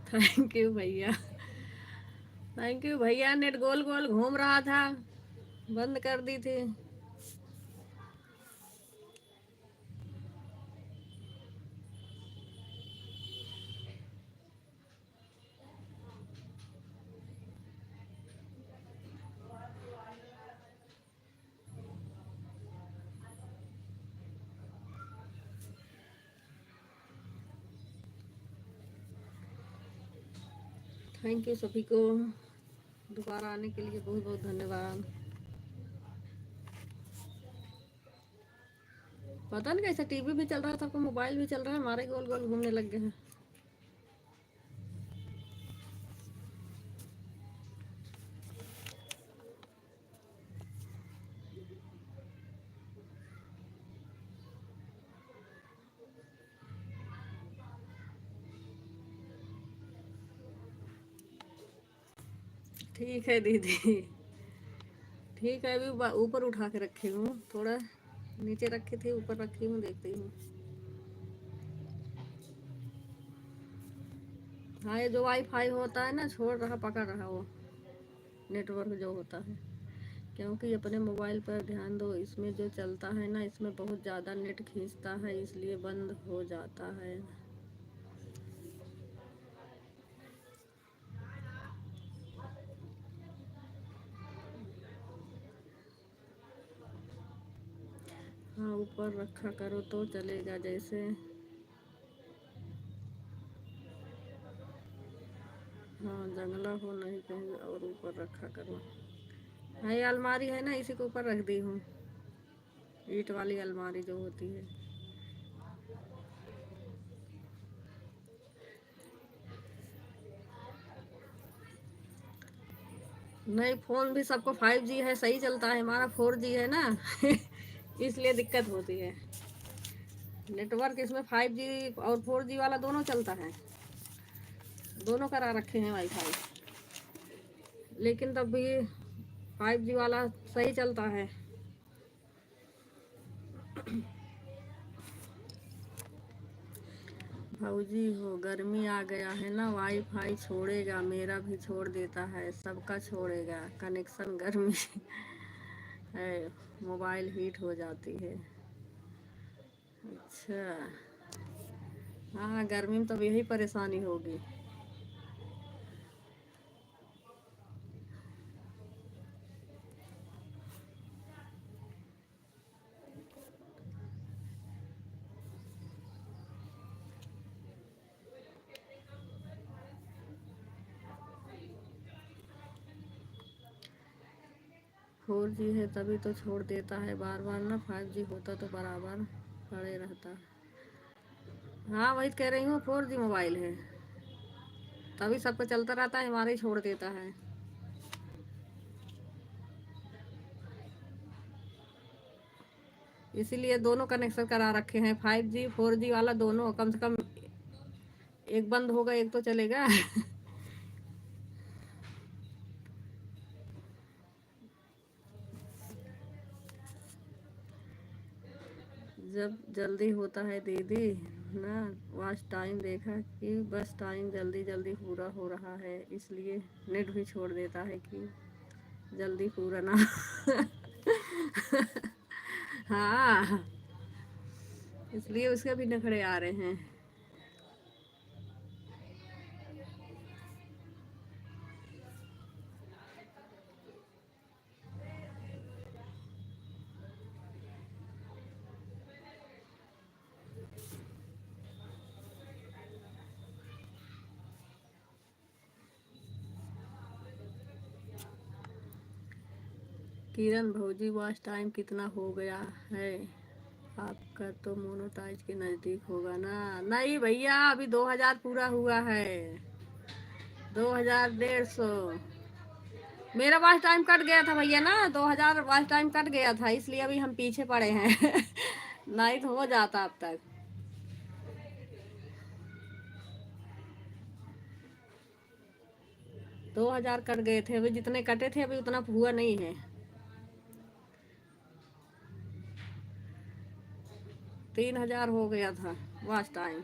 Thank you भैया। Thank you भैया। Net गोल गोल घूम रहा था, बंद कर दी थी। थैंक यू सभी को, दोबारा आने के लिए बहुत बहुत धन्यवाद। पता नहीं कैसे टीवी भी चल रहा था, आपका मोबाइल भी चल रहा है, हमारे गोल गोल घूमने लग गए हैं। ठीक है दीदी, ठीक है। अभी ऊपर उठा के रखी हूँ, थोड़ा नीचे रखी थी, ऊपर रखी हूँ, देखती हूँ। हाँ, ये जो वाईफाई होता है ना, छोड़ रहा, पकड़ रहा वो नेटवर्क जो होता है। क्योंकि अपने मोबाइल पर ध्यान दो, इसमें जो चलता है ना, इसमें बहुत ज़्यादा नेट खींचता है, इसलिए बंद हो जाता है। हाँ, ऊपर रखा करो तो चलेगा। जैसे हाँ, जंगला हो नहीं कहीं और ऊपर रखा करो। हाँ, ये अलमारी है ना, इसी के ऊपर रख दी हूँ, ईंट वाली अलमारी जो होती है। नहीं, फ़ोन भी सबको 5G है, सही चलता है। हमारा 4G है ना इसलिए दिक्कत होती है। नेटवर्क इसमें 5G और 4G वाला दोनों चलता है, दोनों करा रखे हैं वाईफाई, लेकिन तब भी 5G वाला सही चलता है। भाऊजी हो, गर्मी आ गया है ना, वाईफाई छोड़ेगा, मेरा भी छोड़ देता है, सबका छोड़ेगा, कनेक्शन गर्मी है, मोबाइल हीट हो जाती है। अच्छा, हाँ, गर्मी में तो यही परेशानी होगी। फोर जी है तभी तो छोड़ देता है बार बार ना, 5G होता तो बराबर पड़े रहता। हाँ, वही कह रही हूँ, 4G मोबाइल है तभी सबको चलता रहता है, हमारे ही छोड़ देता है। इसीलिए दोनों कनेक्शन करा रखे हैं, 5G 4G वाला दोनों, कम से कम एक बंद होगा एक तो चलेगा जब जल्दी होता है दीदी ना, वॉच टाइम देखा कि बस टाइम जल्दी जल्दी पूरा हो रहा है, इसलिए नेट भी छोड़ देता है कि जल्दी पूरा ना हाँ, इसलिए उसके भी नखरे आ रहे हैं। 'किरण भौजी, वॉच टाइम कितना हो गया है? आपका तो मोनोटाइज के नज़दीक होगा ना। नहीं भैया, अभी 2000 पूरा हुआ है, 2000 150। मेरा वॉच टाइम कट गया था भैया ना, 2000 वॉच टाइम कट गया था, इसलिए अभी हम पीछे पड़े हैं नहीं तो हो जाता अब तक। 2000 कट गए थे, अभी जितने कटे थे अभी उतना हुआ नहीं है। 3000 हो गया था वॉच टाइम,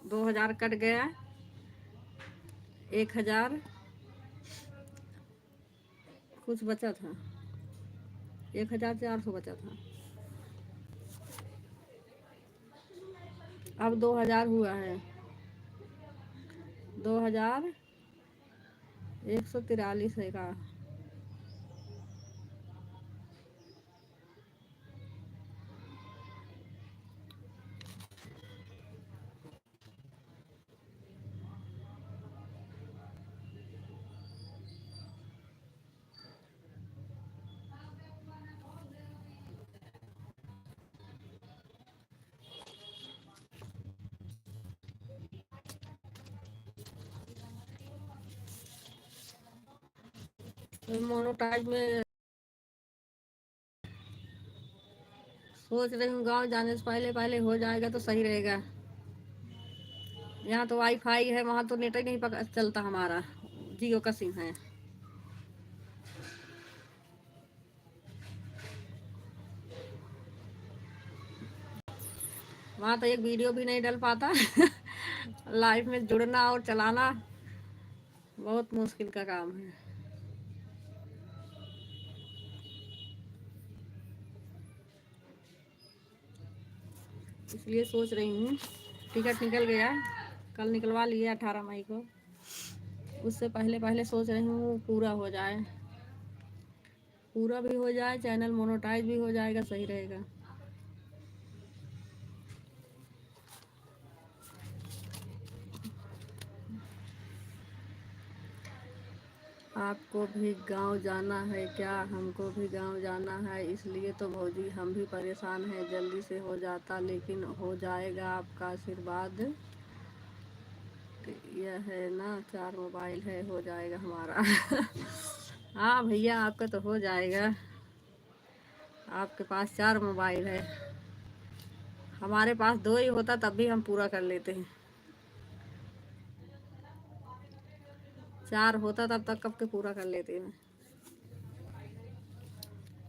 2000 कट गया। 1000 कुछ बचा था, 1400 बचा था। अब 2000 हुआ है, 2143 है का। मोनोटाइज में सोच रही हूँ गांव जाने से पहले पहले हो जाएगा तो सही रहेगा। यहाँ तो वाईफाई है, वहाँ तो नेट ही नहीं पता चलता हमारा, जियो का सिम है। वहाँ तो एक वीडियो भी नहीं डल पाता लाइफ में जुड़ना और चलाना बहुत मुश्किल का काम है। इसलिए सोच रही हूँ, टिकट निकल गया, कल निकलवा लिए 18 मई को। उससे पहले पहले सोच रही हूँ पूरा हो जाए, पूरा भी हो जाए, चैनल मोनेटाइज भी हो जाएगा, सही रहेगा। आपको भी गांव जाना है क्या? हमको भी गांव जाना है, इसलिए तो भौजी हम भी परेशान हैं। जल्दी से हो जाता, लेकिन हो जाएगा, आपका आशीर्वाद। यह है ना, 4 मोबाइल है, हो जाएगा हमारा हाँ भैया, आपका तो हो जाएगा। आपके पास 4 मोबाइल है, हमारे पास 2 ही होता तब भी हम पूरा कर लेते हैं। 4 होता तब तक कब के पूरा कर लेते हैं।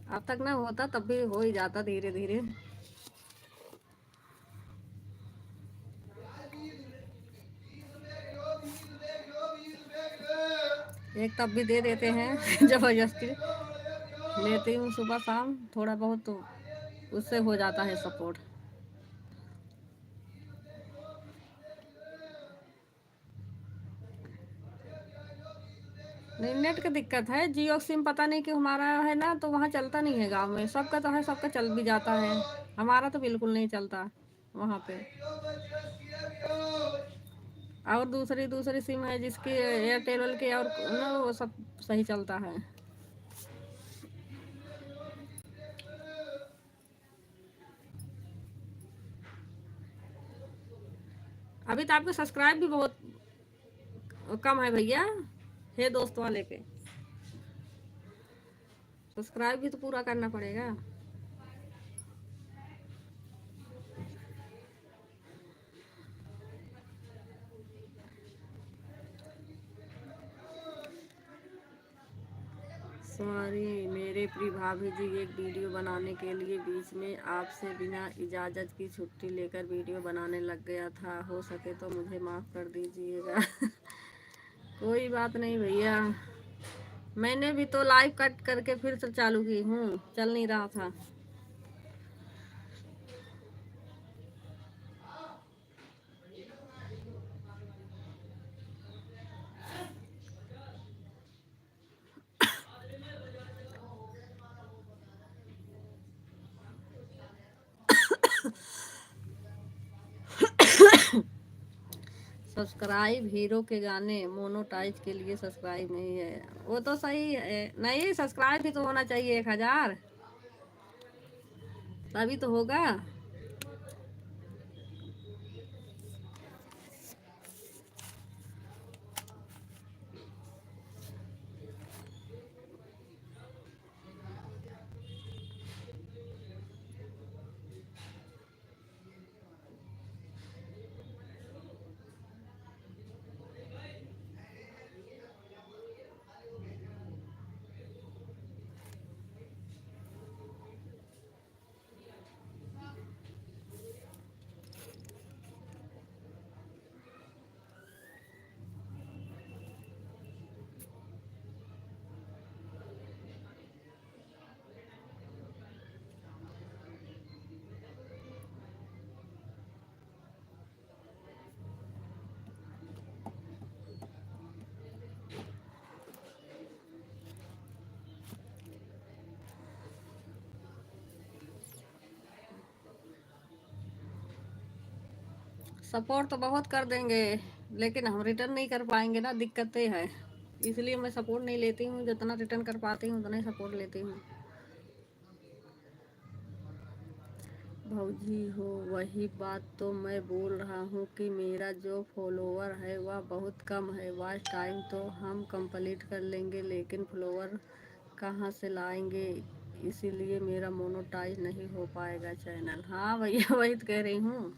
अब तक ना होता तब भी हो ही जाता धीरे धीरे। एक तब भी दे देते हैं जबरदस्ती लेती हूँ सुबह शाम थोड़ा बहुत, तो उससे हो जाता है सपोर्ट। नहीं, नेट की दिक्कत है, जियो सिम पता नहीं क्यों हमारा है ना, तो वहाँ चलता नहीं है। गांव में सबका तो है, सबका चल भी जाता है, हमारा तो बिल्कुल नहीं चलता वहाँ पे। और दूसरी दूसरी सिम है जिसकी एयरटेल के, और ना वो सब सही चलता है। अभी तो आपके सब्सक्राइब भी बहुत कम है भैया, है दोस्त वाले पे। सब्सक्राइब भी तो पूरा करना पड़ेगा। सॉरी मेरे प्रिय भाभी जी, एक वीडियो बनाने के लिए बीच में आपसे बिना इजाज़त की छुट्टी लेकर वीडियो बनाने लग गया था। हो सके तो मुझे माफ़ कर दीजिएगा कोई बात नहीं भैया, मैंने भी तो लाइव कट करके फिर से चालू की हूँ, चल नहीं रहा था। सब्सक्राइब हीरो के गाने मोनोटाइज के लिए सब्सक्राइब नहीं है, वो तो सही है। नहीं, सब्सक्राइब भी तो होना चाहिए 1000, तभी तो होगा। सपोर्ट तो बहुत कर देंगे, लेकिन हम रिटर्न नहीं कर पाएंगे ना, दिक्कतें है। इसलिए मैं सपोर्ट नहीं लेती हूँ, जितना रिटर्न कर पाती हूँ उतना ही सपोर्ट लेती हूँ। भौजी हो, वही बात तो मैं बोल रहा हूँ कि मेरा जो फॉलोवर है वह बहुत कम है। वॉच टाइम तो हम कंप्लीट कर लेंगे, लेकिन फॉलोवर कहाँ से लाएंगे? इसीलिए मेरा मोनेटाइज नहीं हो पाएगा चैनल। हाँ भैया, वही तो कह रही हूँ।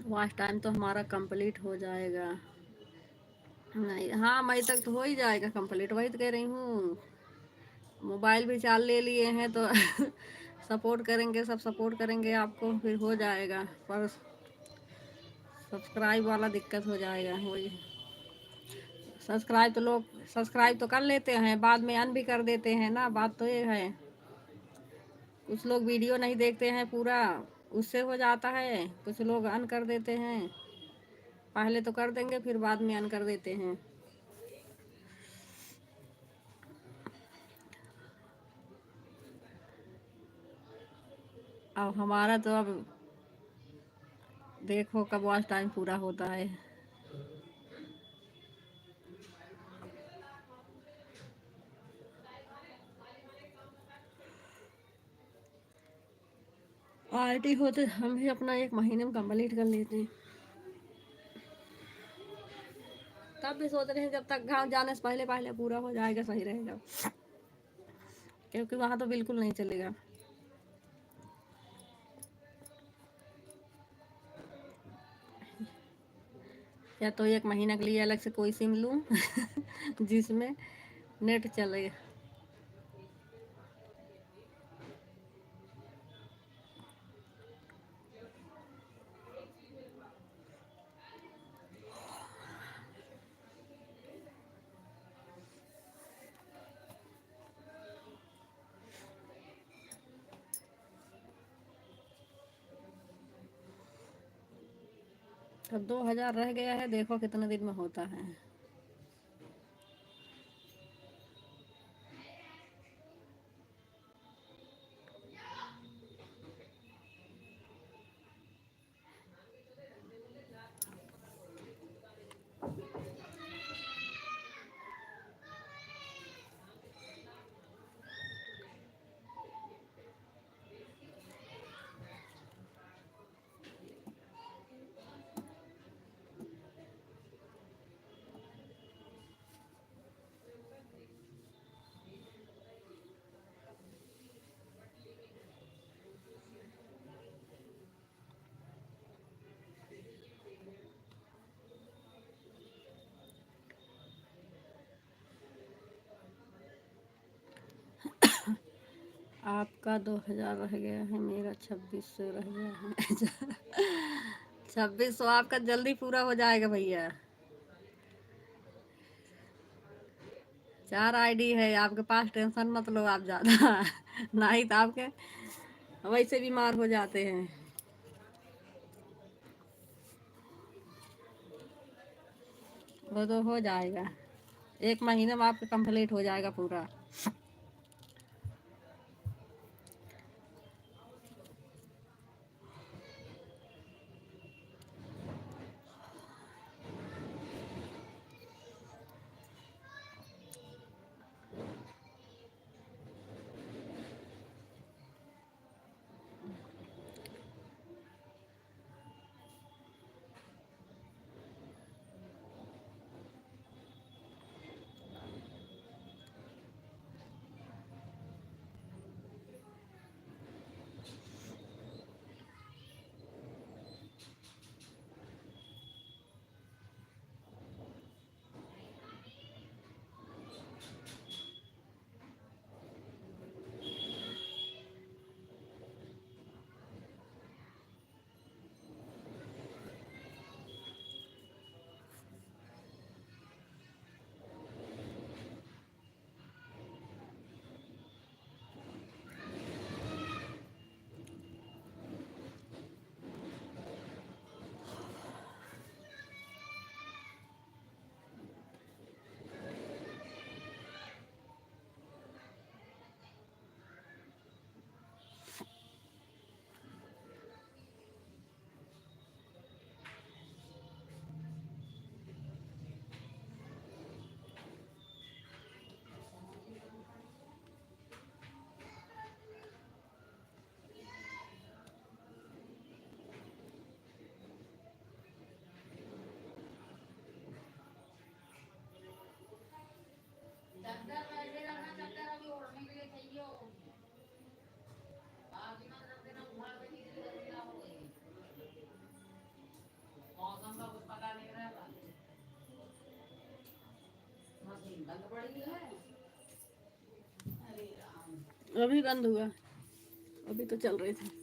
वॉच टाइम तो हमारा कंप्लीट हो जाएगा। नहीं, हाँ, मई तक तो हो ही जाएगा कंप्लीट, वही तो कह रही हूँ। मोबाइल भी चाल ले लिए हैं तो सपोर्ट करेंगे, सब सपोर्ट करेंगे आपको, फिर हो जाएगा। पर सब्सक्राइब वाला दिक्कत हो जाएगा। वही सब्सक्राइब तो लोग सब्सक्राइब तो कर लेते हैं, बाद में अन भी कर देते हैं ना, बात तो ये है। कुछ लोग वीडियो नहीं देखते हैं पूरा, उससे हो जाता है। कुछ लोग अन कर देते हैं, पहले तो कर देंगे फिर बाद में अन कर देते हैं। अब हमारा तो अब देखो कब वॉच टाइम पूरा होता है। आईटी होते हम भी अपना 1 महीने में कंप्लीट कर लेते हैं। तब भी सोच रहे हैं जब तक गांव जाने से पहले पहले पूरा हो जाएगा सही रहेगा, क्योंकि वहाँ तो बिल्कुल नहीं चलेगा। या तो 1 महीना के लिए अलग से कोई सिम लूँ जिसमें नेट चले। अब 2000 रह गया है, देखो कितने दिन में होता है। आपका 2000 रह गया है, मेरा 2600 रह गया है 2600 आपका जल्दी पूरा हो जाएगा भैया। 4 आईडी है आपके पास, टेंशन मत लो आप ज़्यादा नहीं तो आपके वैसे बीमार हो जाते हैं। वो तो हो जाएगा, 1 महीने में आपका कंप्लीट हो जाएगा पूरा। अभी बंद हुआ, अभी तो चल रहे थे।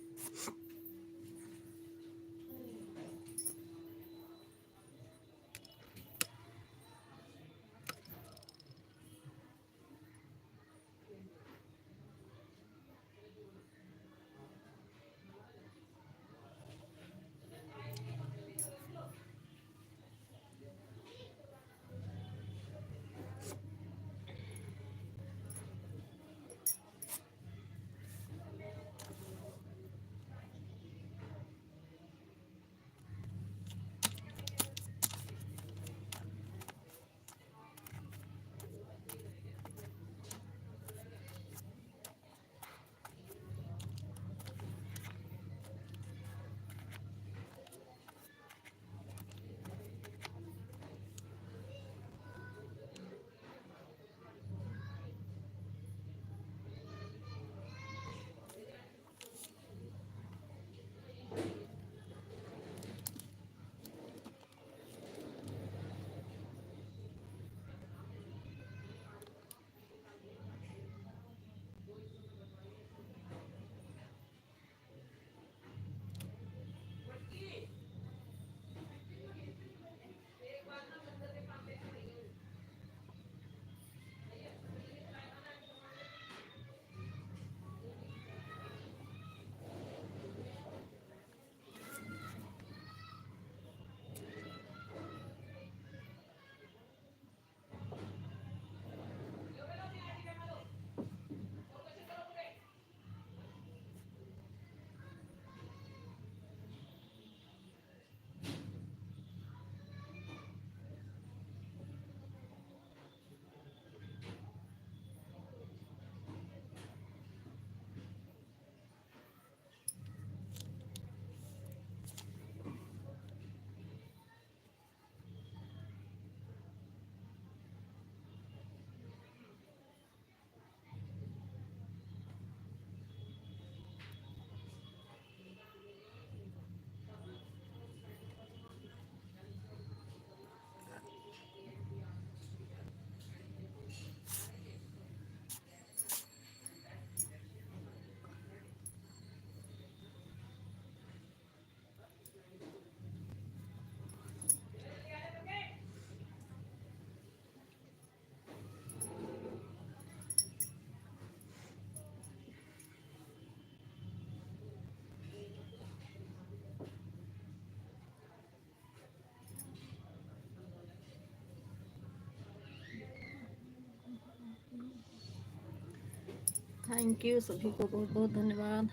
थैंक यू सभी को, बहुत बहुत धन्यवाद।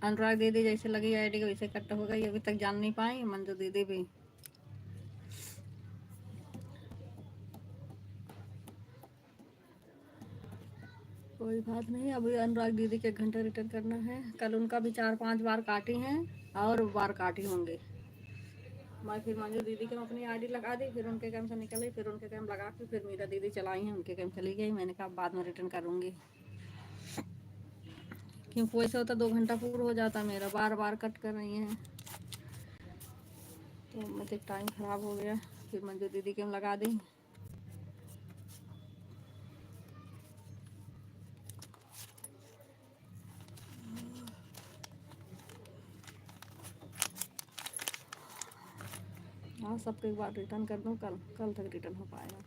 अनुराग दीदी जैसे लगी आईडी वैसे कट हो गई, अभी तक जान नहीं पाई। मंजू दीदी भी कोई बात नहीं, अभी अनुराग दीदी के 1 घंटा रिटर्न करना है। कल उनका भी 4-5 बार काटी हैं और बार काटी होंगे। मैं फिर मंजू दीदी के अपनी आईडी लगा दी, फिर उनके कैम से निकली, फिर उनके कैम लगा के फिर मीरा दीदी चलाई हैं, उनके कैम चली गई। मैंने कहा बाद में रिटर्न करूँगी, क्योंकि वैसे होता 2 घंटा पूरा हो जाता मेरा। बार बार कट कर रही हैं तो मुझे टाइम ख़राब हो गया। फिर मंजू दीदी कैम लगा दी। हाँ, सबके एक बार रिटर्न कर दूँ, कल कल तक रिटर्न हो पाएगा।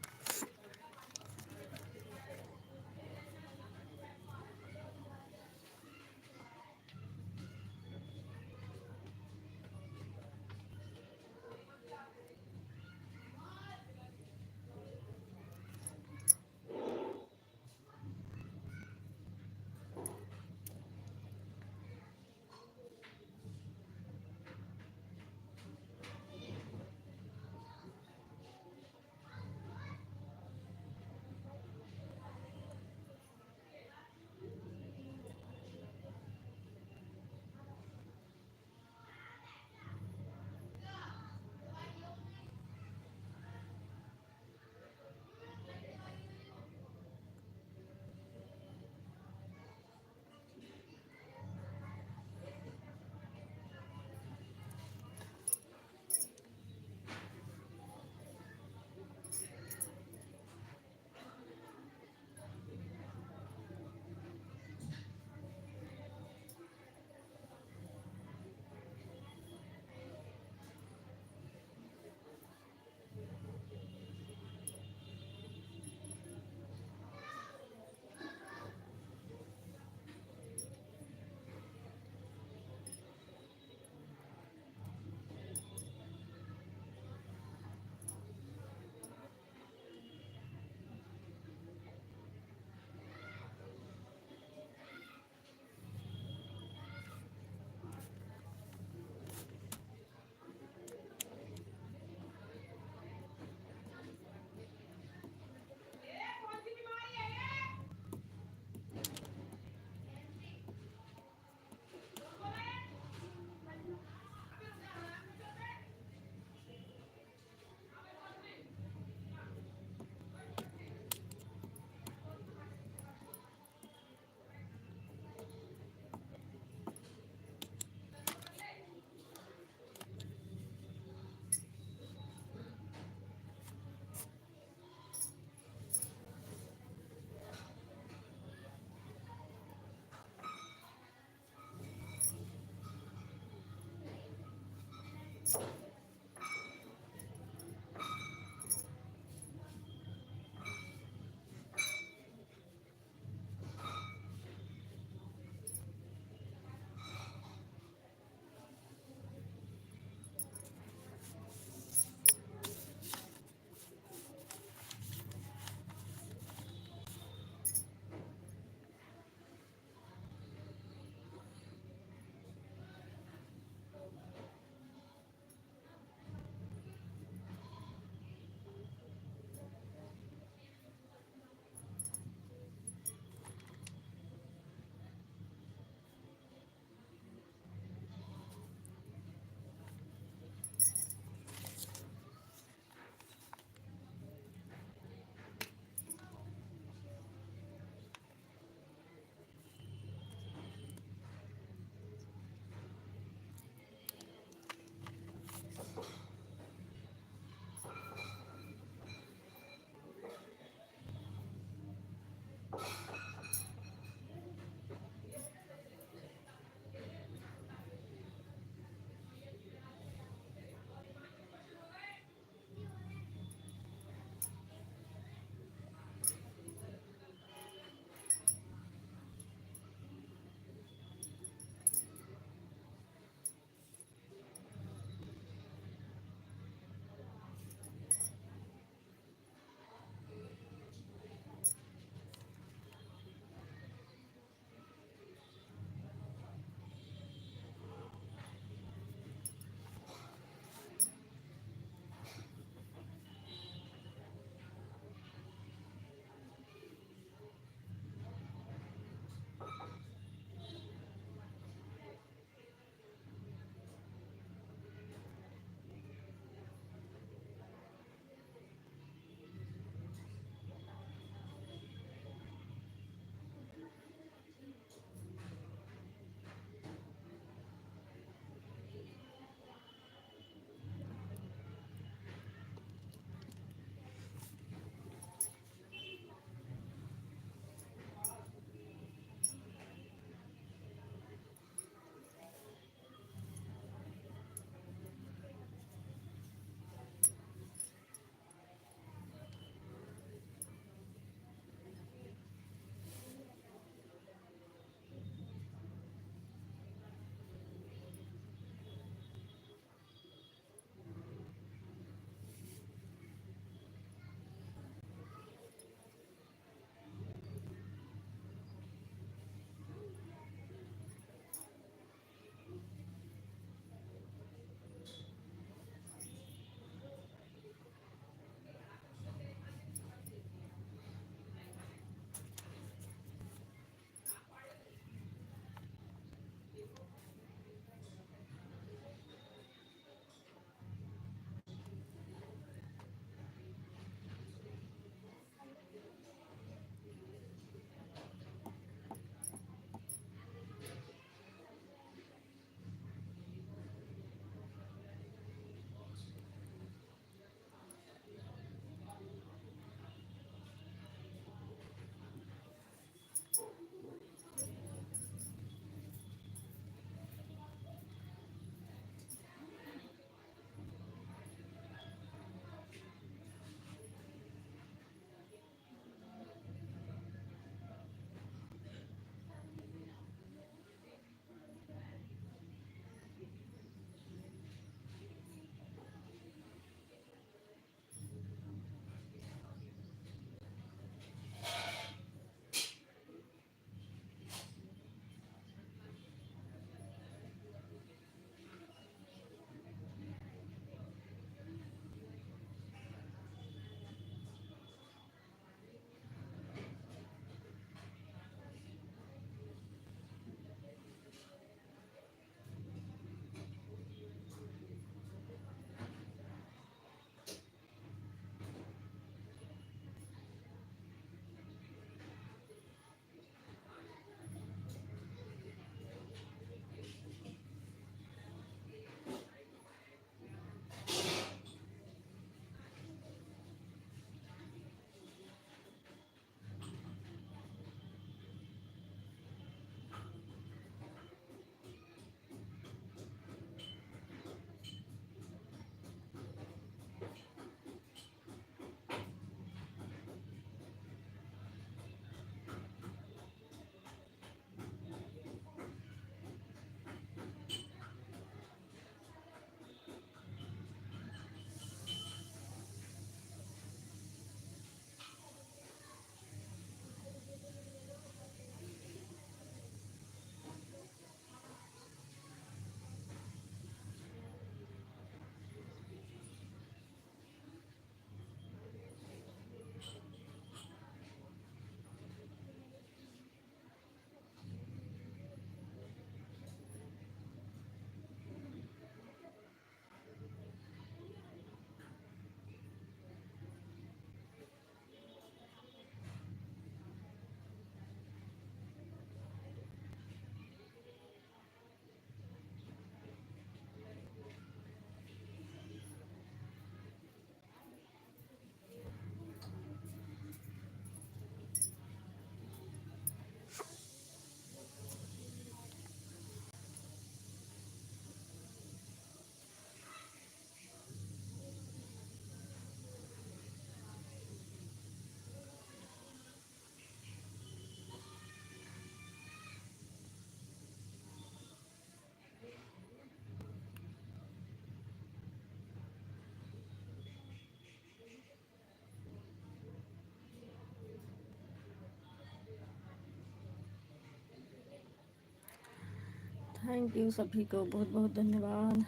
थैंक यू सभी को, बहुत बहुत धन्यवाद।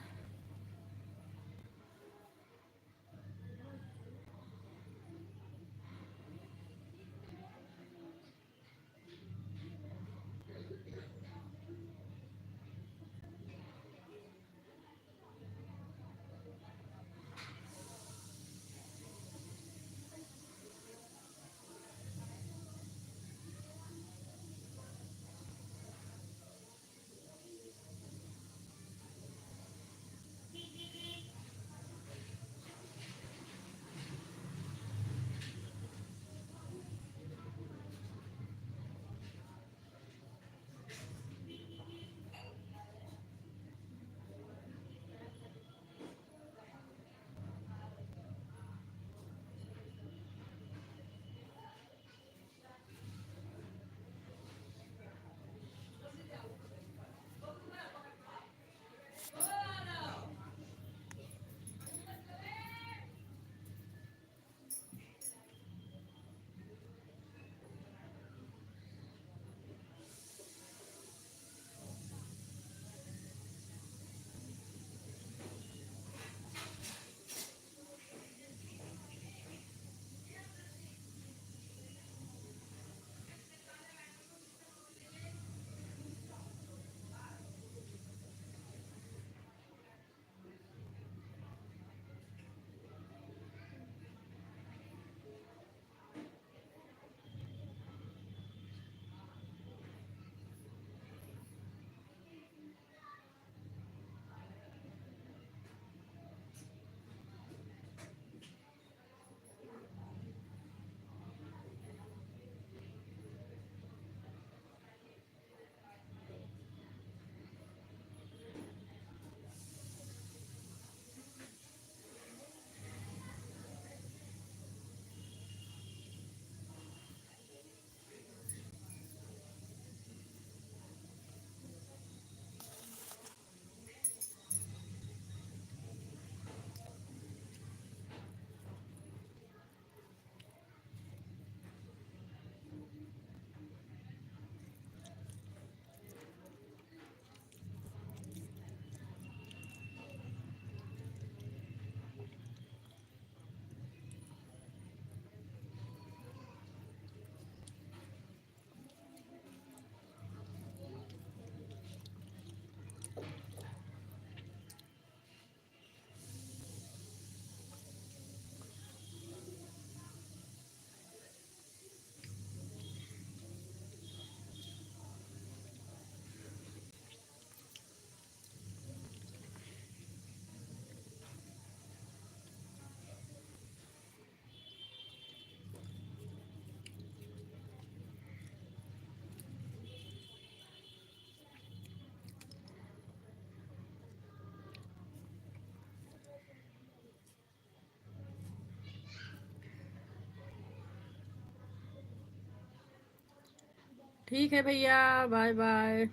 ठीक है भैया, बाय बाय,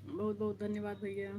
बहुत बहुत धन्यवाद भैया।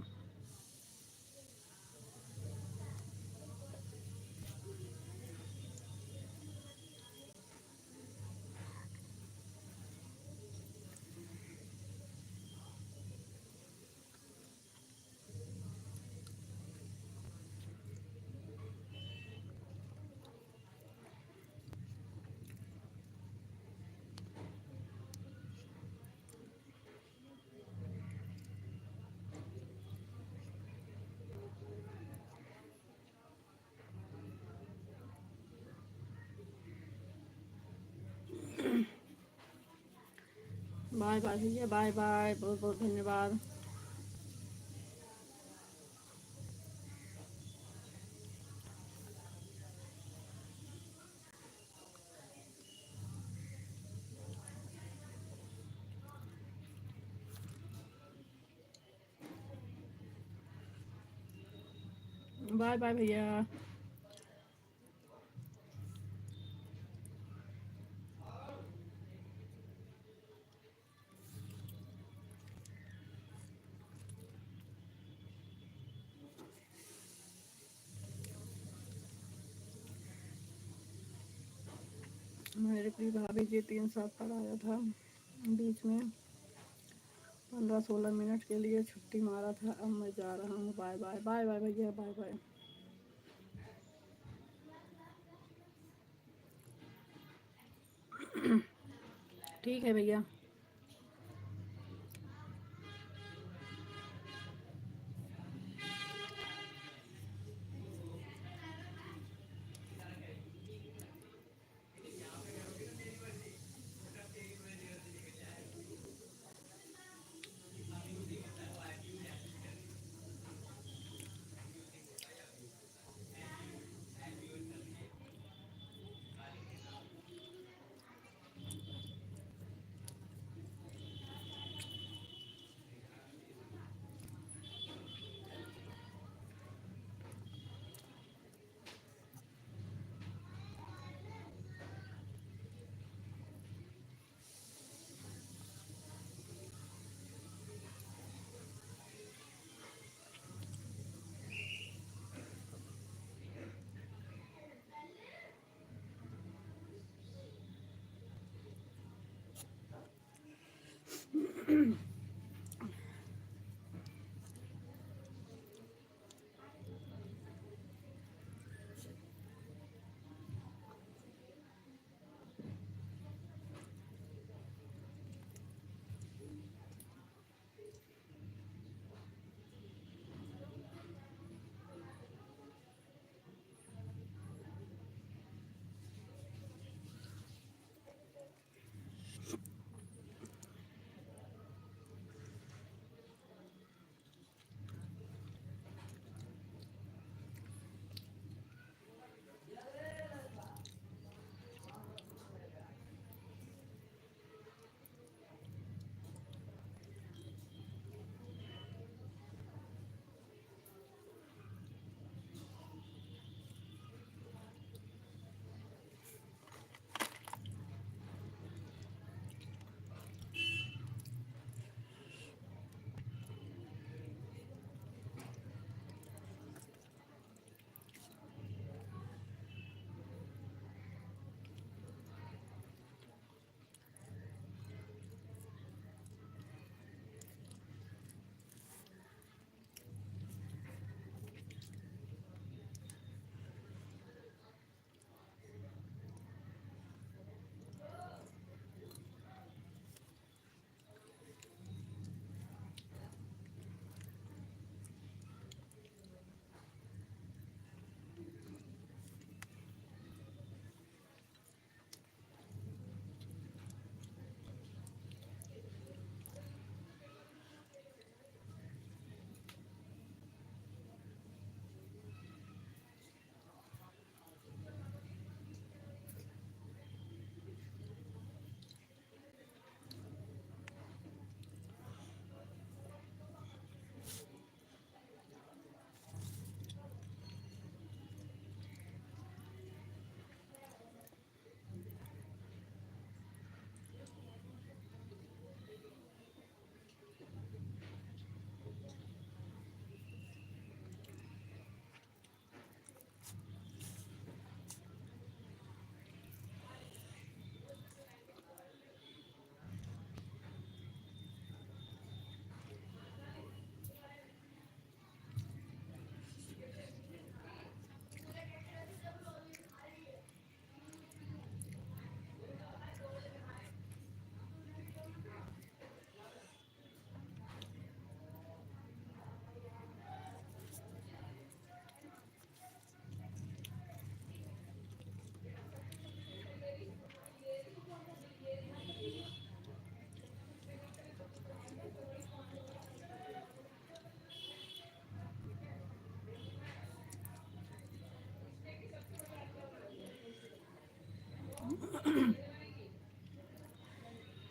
बाय बाय भैया, बाय बाय, बहुत बहुत धन्यवाद। बाय बाय भैया। मेरे प्रिय भाभी जी 3 साल पर आया था बीच में, 15-16 मिनट के लिए छुट्टी मारा था, अब मैं जा रहा हूँ। बाय बाय बाय बाय भैया, बाय बाय। ठीक है भैया।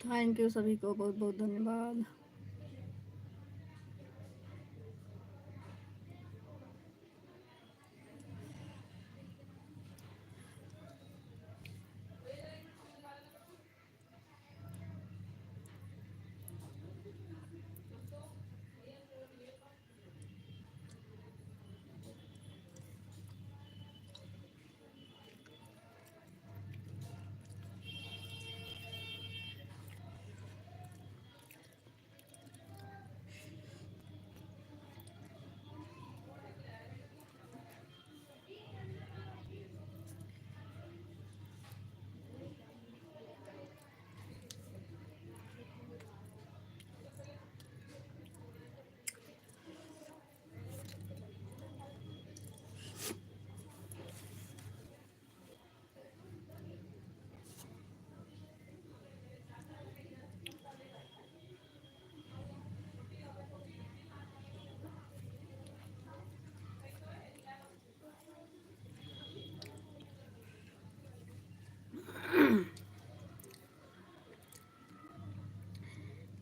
थैंक यू सभी को, बहुत बहुत धन्यवाद।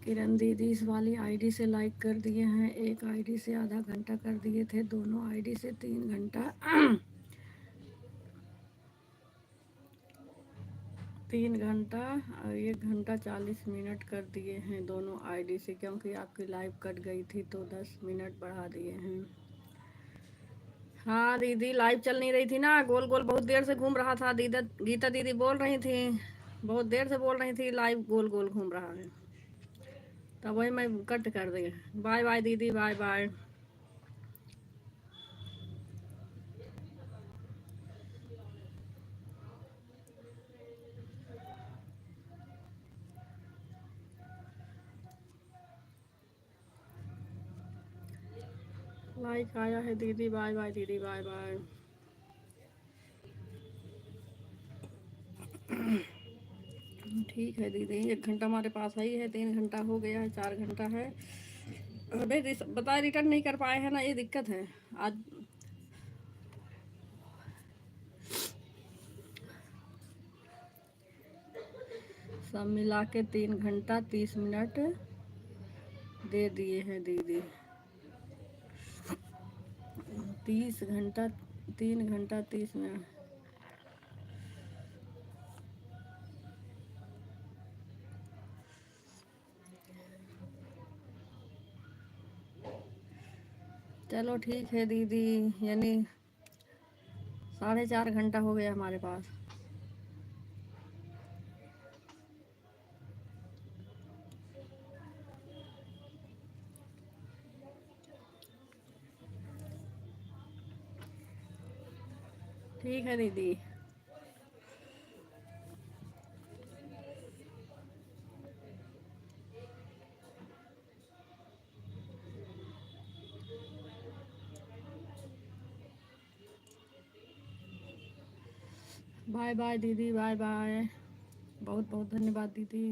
किरण दीदी इस वाली आईडी से लाइक कर दिए हैं, एक आईडी से आधा घंटा कर दिए थे, दोनों आईडी से 3 घंटा 3 घंटा और 1 घंटा 40 मिनट कर दिए हैं दोनों आईडी से, क्योंकि आपकी लाइव कट गई थी तो 10 मिनट बढ़ा दिए हैं। हाँ दीदी, लाइव चल नहीं रही थी ना, गोल गोल बहुत देर से घूम रहा था। गीता दीदी बोल रही थी, बहुत देर से बोल रही थी, लाइव गोल गोल घूम रहा है, तब वही मैं कट कर दी। बाय बाय दीदी, बाय बाय। लाइक आया है दीदी, बाय बाय दीदी, बाय बाय। ठीक है दीदी, 1 घंटा हमारे पास ही है, 3 घंटा हो गया है, 4 घंटा है। अबे बता, रिटर्न नहीं कर पाए हैं ना, ये दिक्कत है आज। सब मिला के 3 घंटा 30 मिनट दे दिए हैं दीदी। 30 घंटा 3 घंटा 30 मिनट। चलो ठीक है दीदी, यानी 4.5 घंटा हो गया हमारे पास। ठीक है दीदी। बाय बाय दीदी, बाय बाय। बहुत बहुत धन्यवाद दीदी।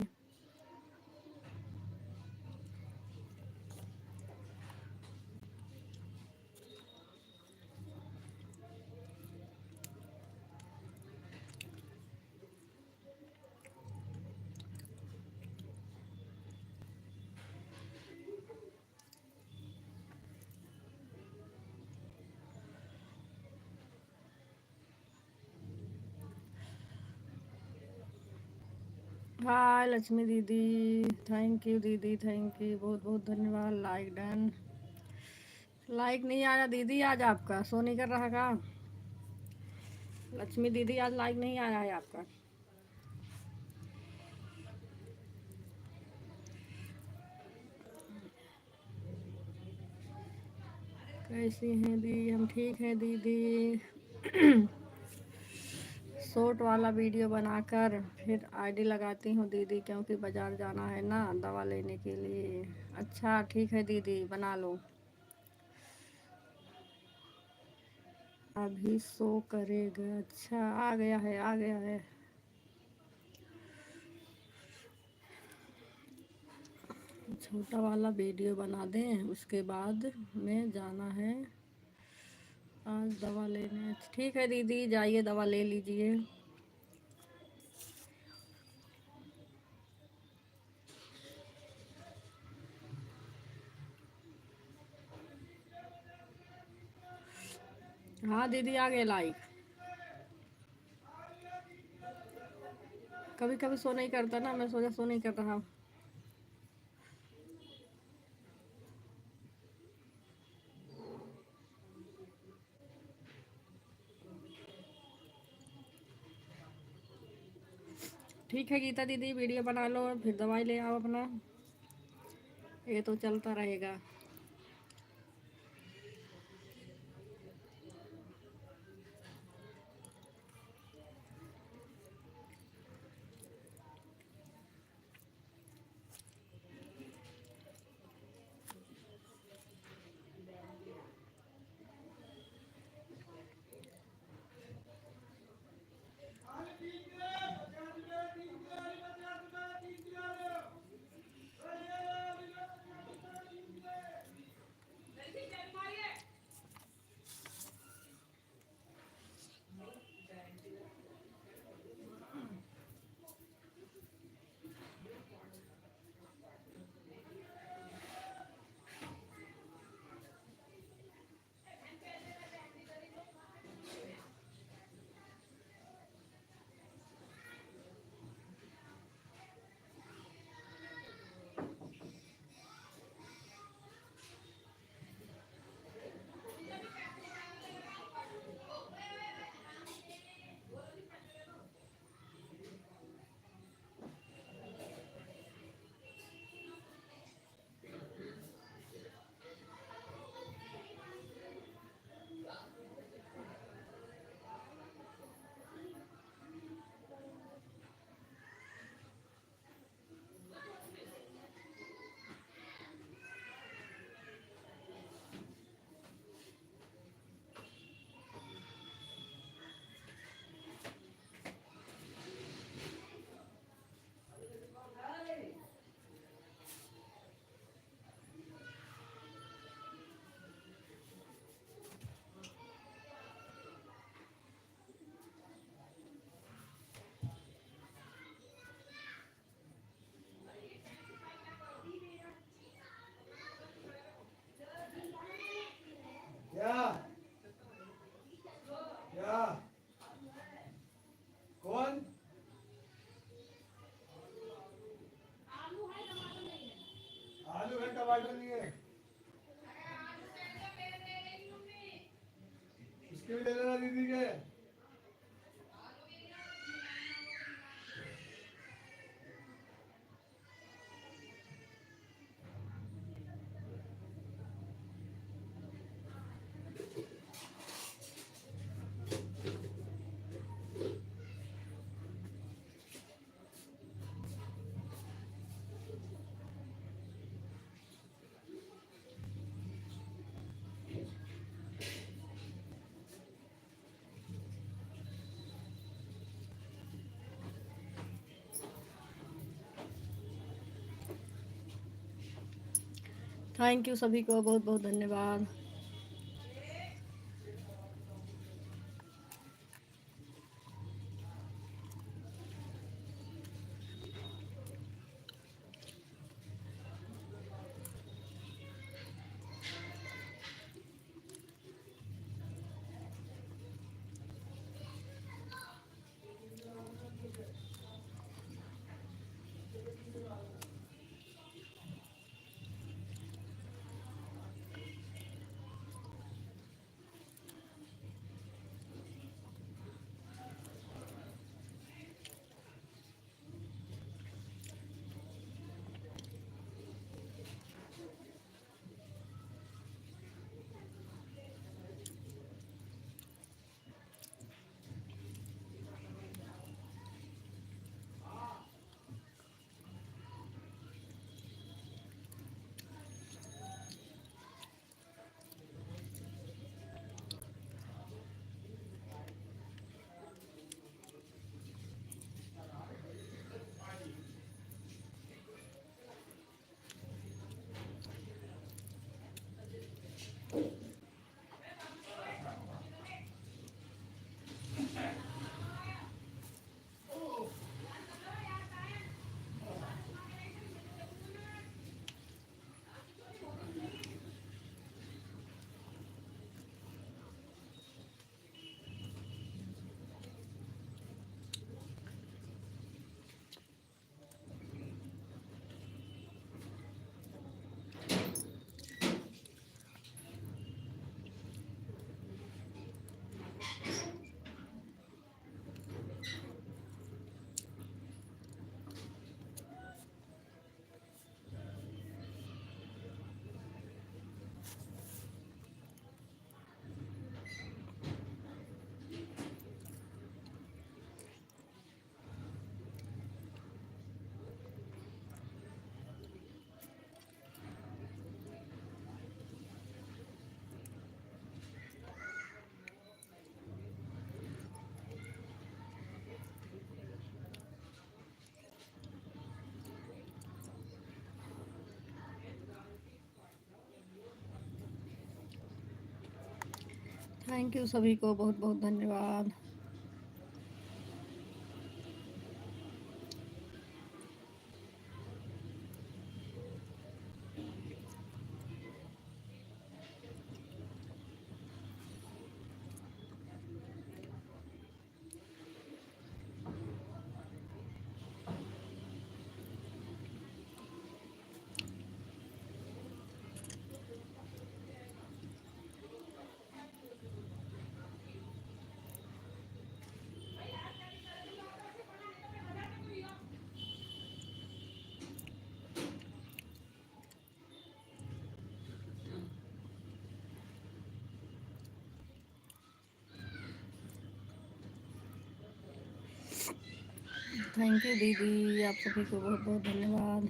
हाय लक्ष्मी दीदी, थैंक यू दीदी, थैंक यू, बहुत बहुत धन्यवाद। Like done. लाइक नहीं आया दीदी आज आपका, शो नहीं कर रहा का? लक्ष्मी दीदी आज लाइक नहीं आया है आपका। कैसी हैं दी? हम ठीक हैं दीदी। शॉर्ट वाला वीडियो बनाकर फिर आईडी लगाती हूँ दीदी, क्योंकि बाज़ार जाना है ना दवा लेने के लिए। अच्छा ठीक है दीदी, बना लो। अभी शो करेगा? अच्छा, आ गया है, आ गया है। छोटा वाला वीडियो बना दें, उसके बाद में जाना है आज दवा लेने। ठीक है दीदी, जाइए दवा ले लीजिए। हाँ दीदी, आ गए लाइक। कभी कभी शो नहीं करता ना, मैं सोचा शो नहीं कर रहा। ठीक है गीता दीदी, वीडियो बना लो, फिर दवाई ले आओ अपना, ये तो चलता रहेगा। थैंक यू सभी को, बहुत बहुत धन्यवाद। थैंक यू सभी को, बहुत बहुत धन्यवाद। थैंक यू दीदी, आप सभी को बहुत बहुत धन्यवाद।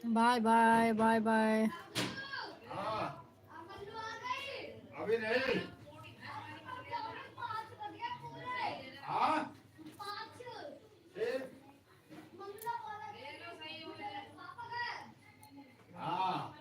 Bye bye bye bye. अभी नहीं। हाँ फिर हाँ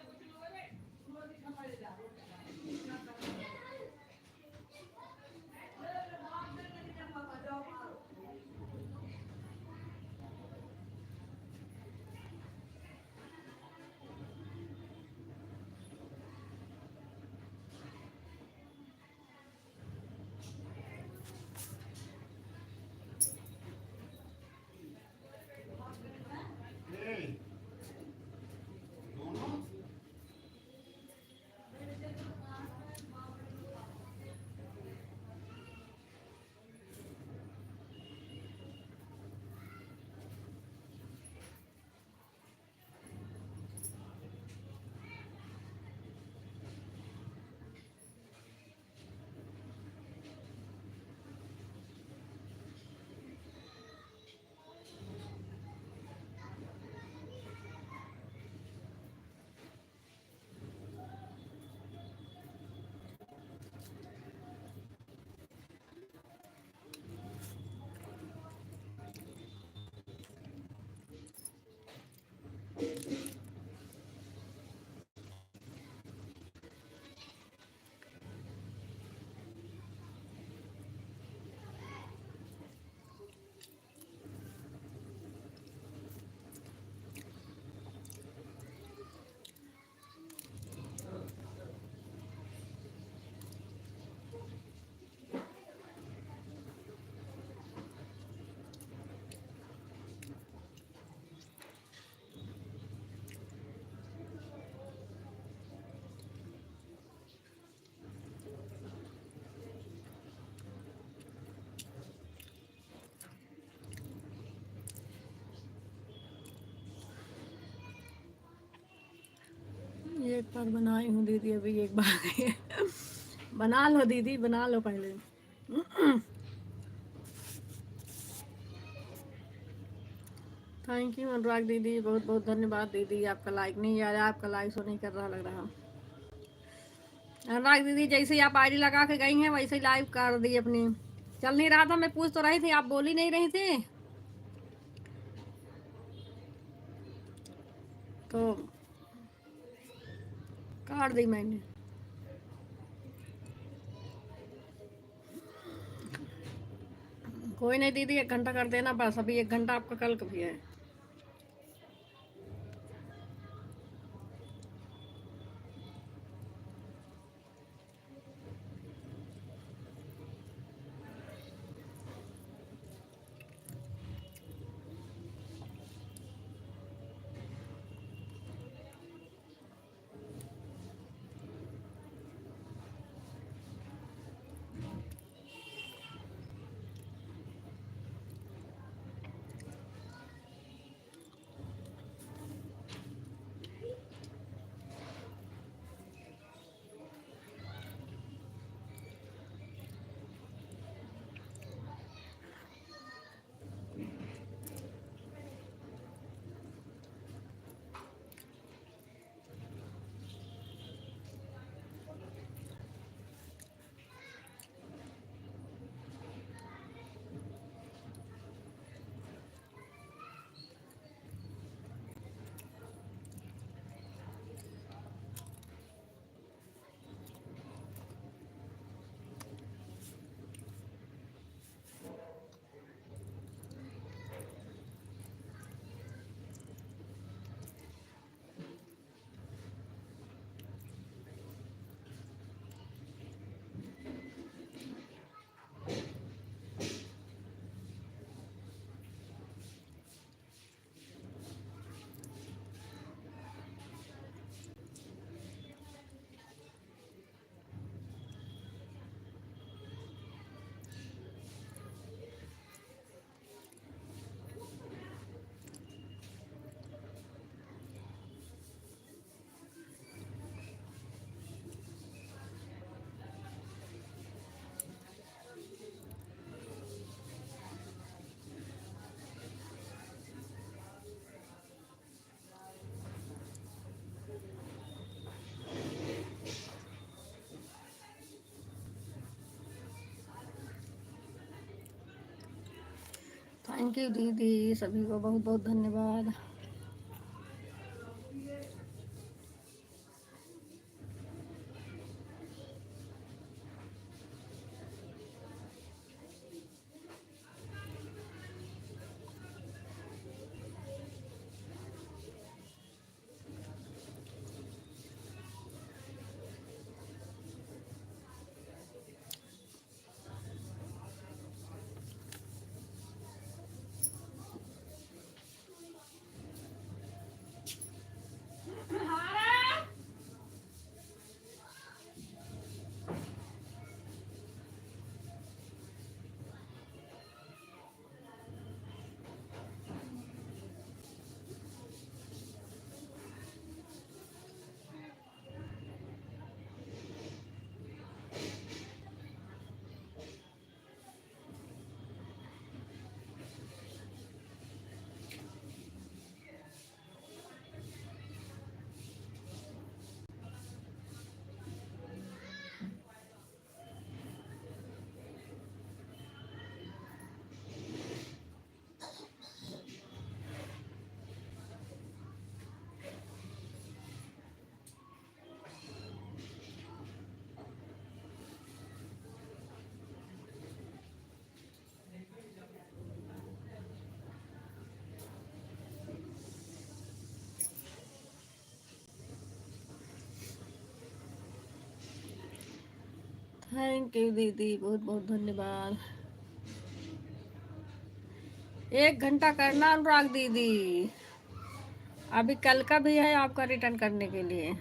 ये दोनों एक बार बनाई हूँ दीदी, अभी एक बार बना लो दीदी, बना लो पहले। थैंक यू अनुराग दीदी, बहुत बहुत धन्यवाद दीदी। आपका लाइक नहीं आ रहा, आपका लाइक शो नहीं कर रहा लग रहा। अनुराग दीदी जैसे ही आप आईडी लगा के गई हैं वैसे ही लाइव कर दी अपनी। चल नहीं रहा था, मैं पूछ तो रही थी, आप बोल ही नहीं रही थी, तो काट दी मैंने। कोई नहीं दीदी, 1 घंटा कर देना बस, अभी 1 घंटा आपका कल कभी है। थैंक यू दीदी, सभी को बहुत बहुत धन्यवाद। थैंक यू दीदी, बहुत बहुत धन्यवाद। 1 घंटा करना अनुराग दीदी, अभी कल का भी है आपका रिटर्न करने के लिए।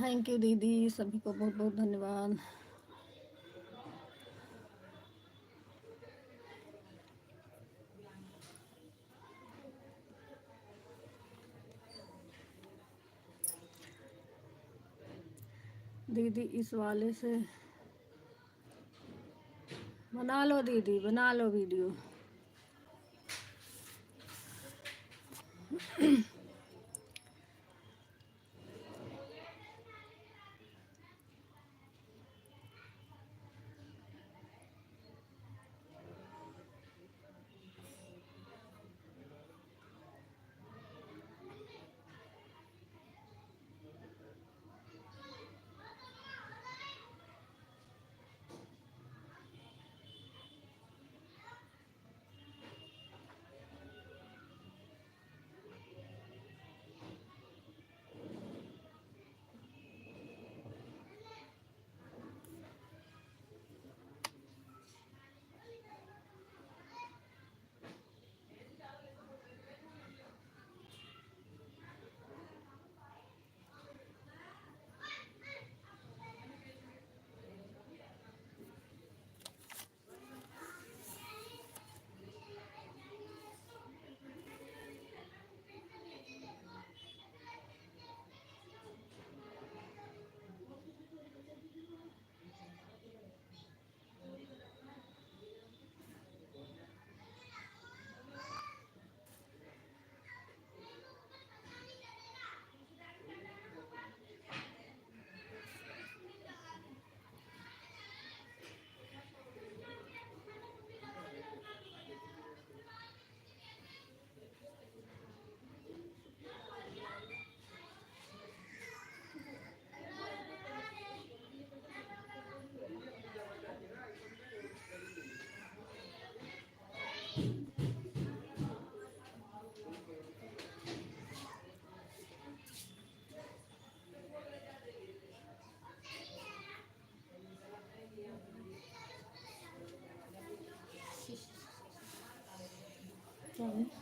थैंक यू दीदी, सभी को बहुत बहुत धन्यवाद। दीदी इस वाले से बना लो दीदी, बना लो वीडियो।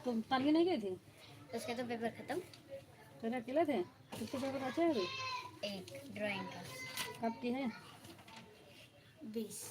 तुम ताली नहीं गई थी? उसका तो पेपर खत्म। तेरे अकेले थे? कितने पेपर बचे हैं अभी? एक ड्राइंग का कब की है? 20।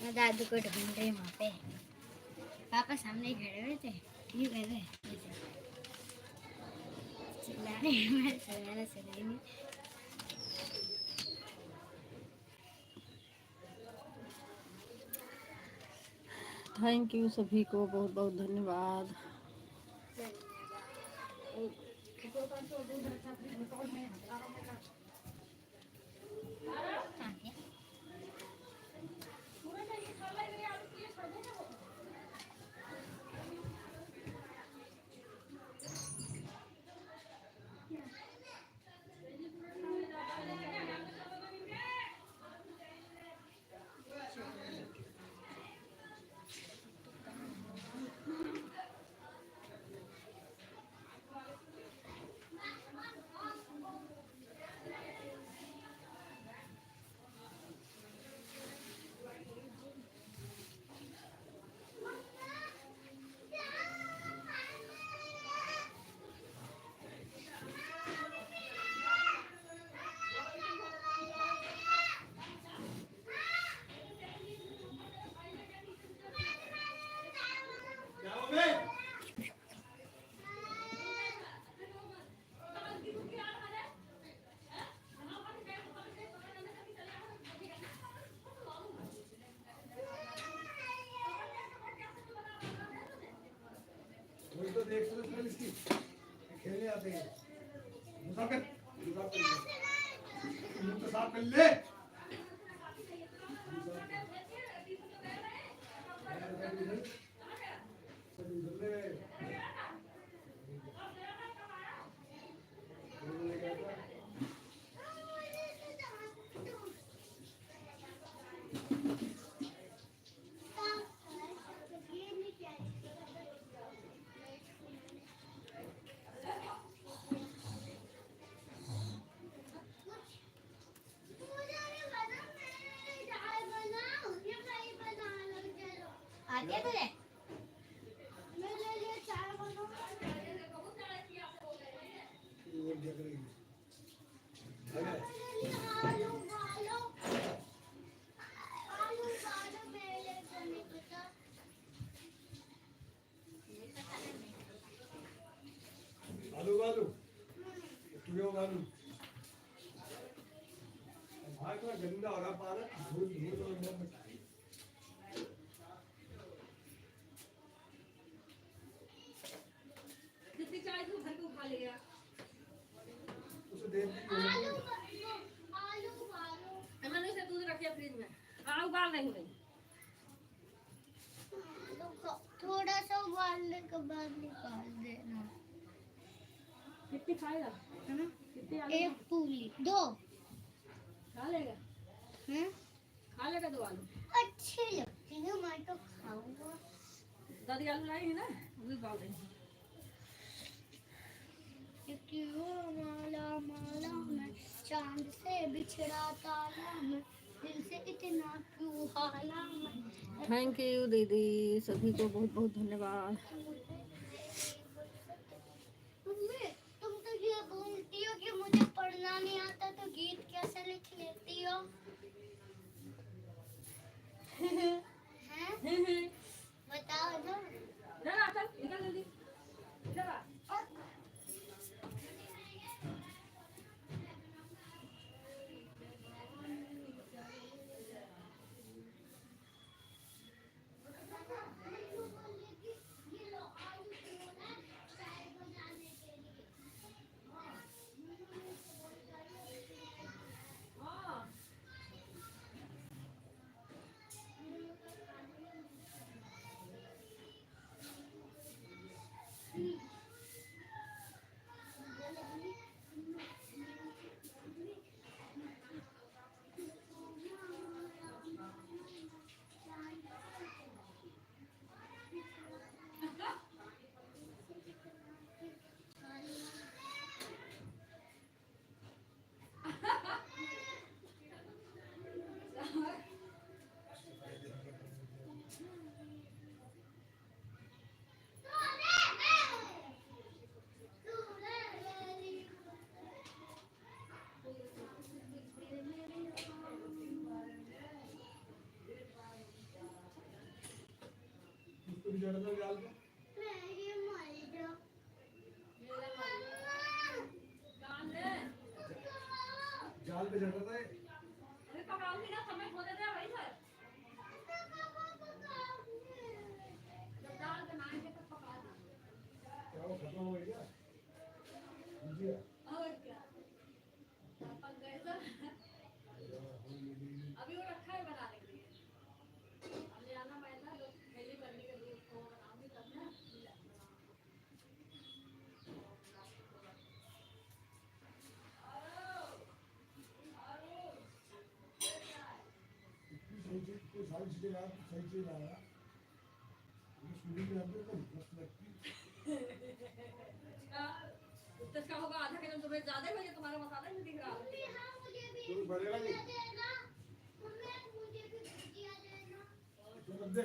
मैं दादू को ढूंढ रही वहाँ पे। पापा सामने ही खड़े हुए थे, यूँ कर रहे ऐसे चिल्ला रहे हैं, मैं चिल्लाना सुन रही नहीं। थैंक यू सभी को, बहुत बहुत धन्यवाद। तो देख सकते इसकी खेलने आते हैं। मुसाफिर मुंह तो साफ कर ले। ये तो ले मेरे लिए चाय बनाओ वो जग रही है अरे आलू उबालो मेरे लिए तो नहीं पता आलू आलू क्यों आलू भाई का गंदा हो रहा पारा धूल धूल और मत जितनी चाय तू घर को खा लिया उसे दे दी आलू उबालो मैंने इसे दूध रखिया फ्रिज में। हाँ उबाल रही हूँ। थोड़ा सा उबालने के बाद निकाल देना कितनी खाएगा? है ना कितनी आलू एक पूरी दो खा लेगा? हैं खा लेगा 2 आलू। अच्छी लगती है मैं तो खाऊंगा दादी आलू लाई है ना, वो भी उबाल रही हूँ। क्यों माला माला मैं चांद से बिछड़ा ताला मैं दिल से इतना क्यों हाला मैं थैंक यू दीदी, सभी को बहुत बहुत धन्यवाद। मम्मी तुम तो ये बोलती हो कि मुझे पढ़ना नहीं आता तो गीत कैसे लिख लेती हो हैं बताओ ना चल चल निकल जल्दी चल आ। उसको भी जड़ दो जाल को ये मर जाओ जाल पे जड़ रहा है अरे पकाऊंगी ना, समय खो देते हैं भाई सर। जब दाल बनाएंगे तब पका देंगे। क्या वो खत्म हो गया जी और क्या पक गए सर। अभी वो रखा है बनाने के लिए। अब ले आना मैदा, तो पहले करने के लिए उसको बनाऊंगी तब ना। सही चीज कोई सारी चीजें ला सही चीज ला रहा ये सुनी में आते तो मस्त लगती तो इसका होगा आधा किलो, तुम्हें ज्यादा भेजे, तुम्हारा मसाला नहीं दिख रहा। तो बढ़ेगा नहीं तो कर दे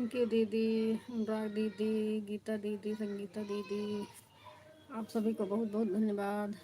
थैंक यू दीदी, अनुराग दीदी, गीता दीदी, संगीता दीदी, आप सभी को बहुत बहुत धन्यवाद।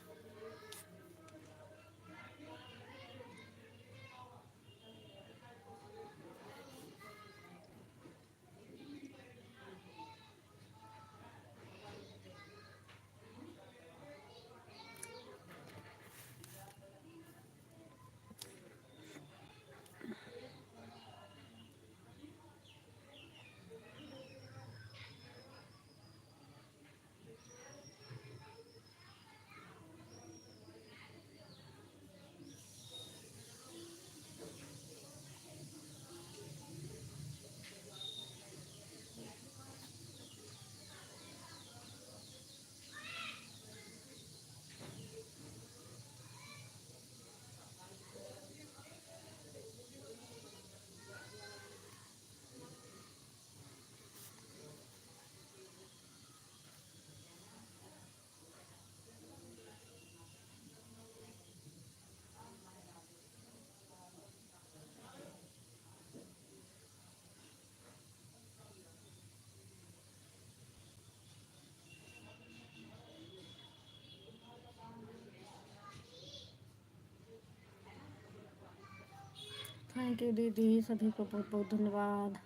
थैंक यू दीदी, सभी को बहुत बहुत धन्यवाद।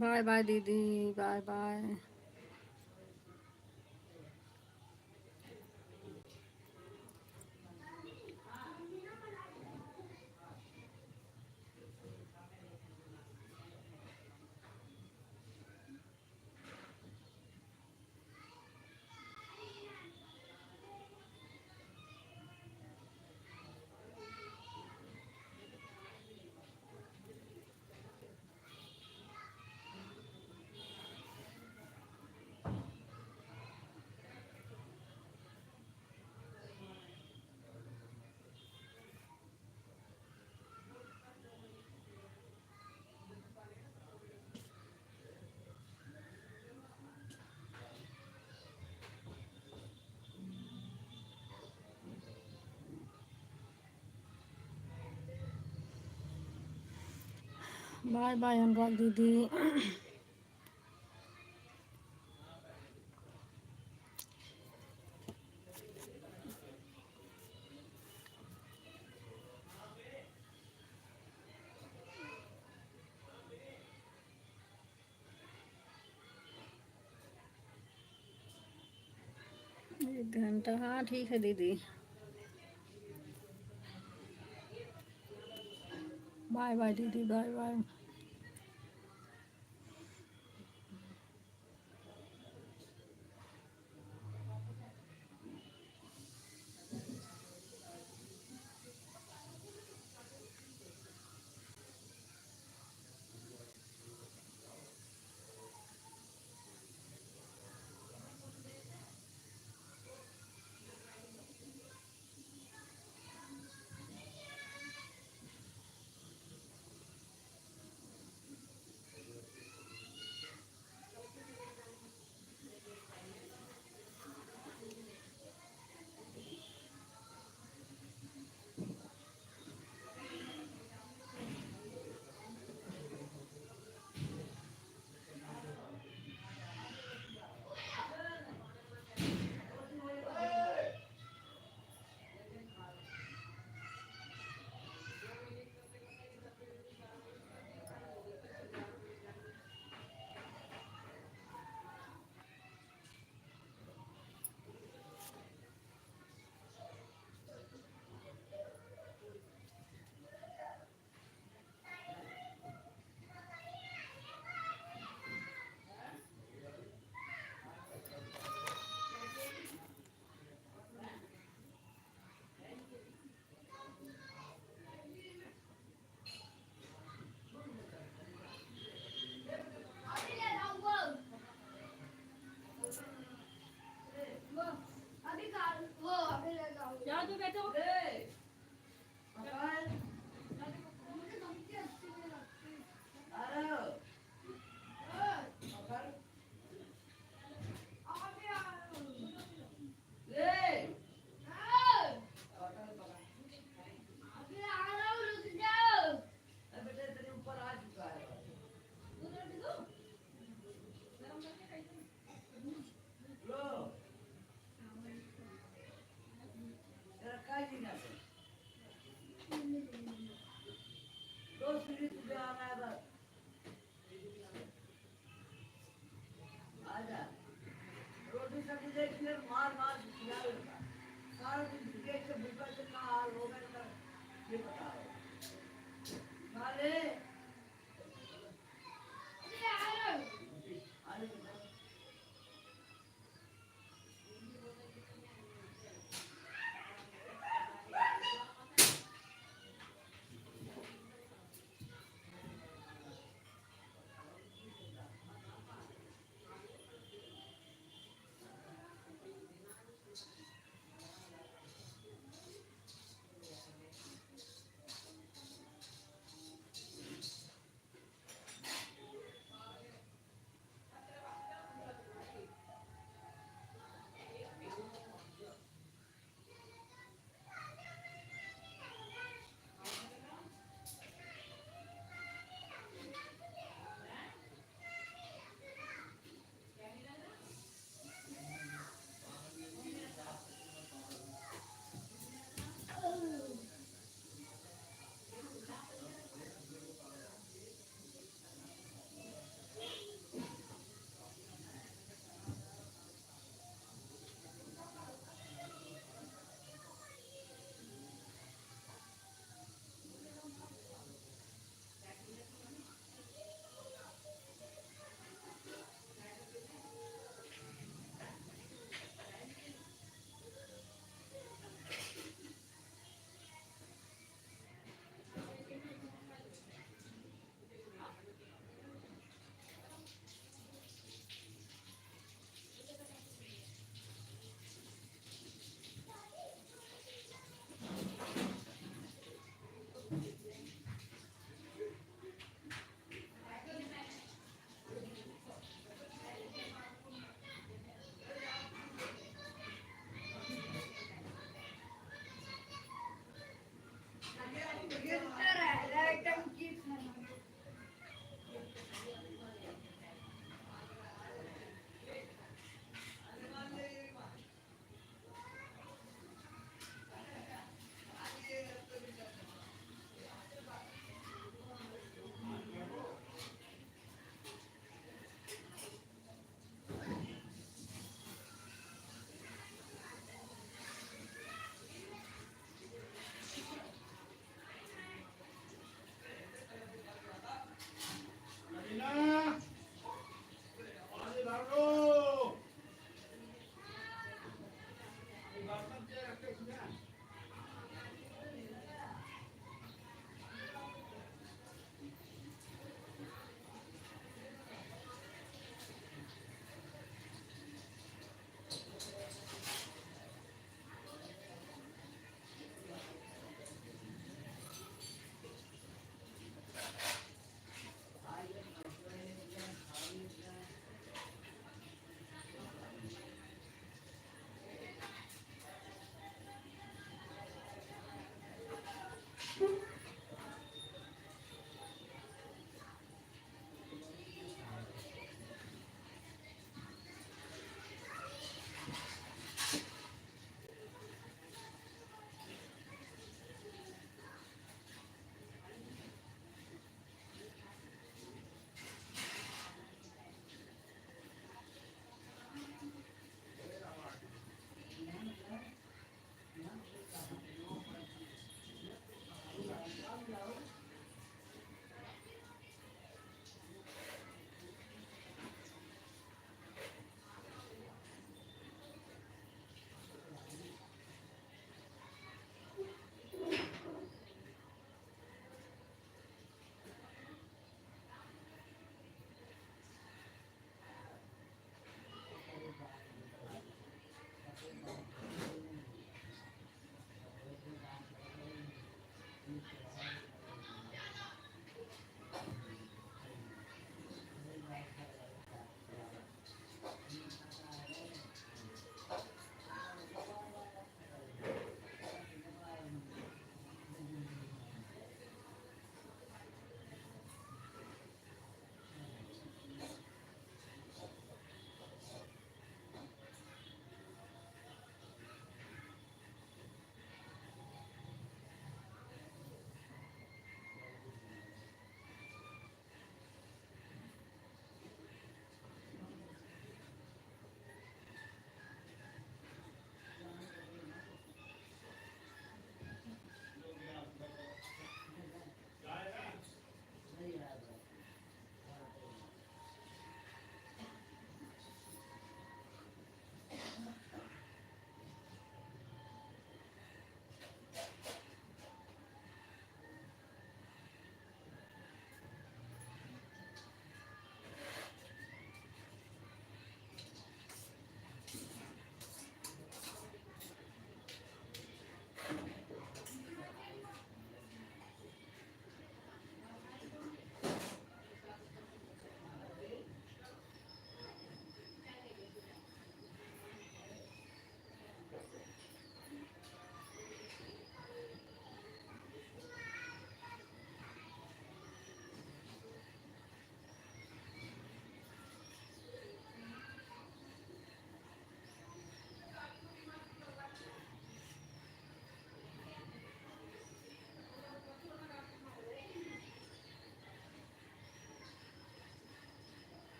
बाय बाय दीदी, बाय बाय। बाय बाय अनुराग दीदी। एक घंटा, हाँ ठीक है दीदी। बाय बाय दीदी, बाय बाय।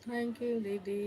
थैंक यू दीदी।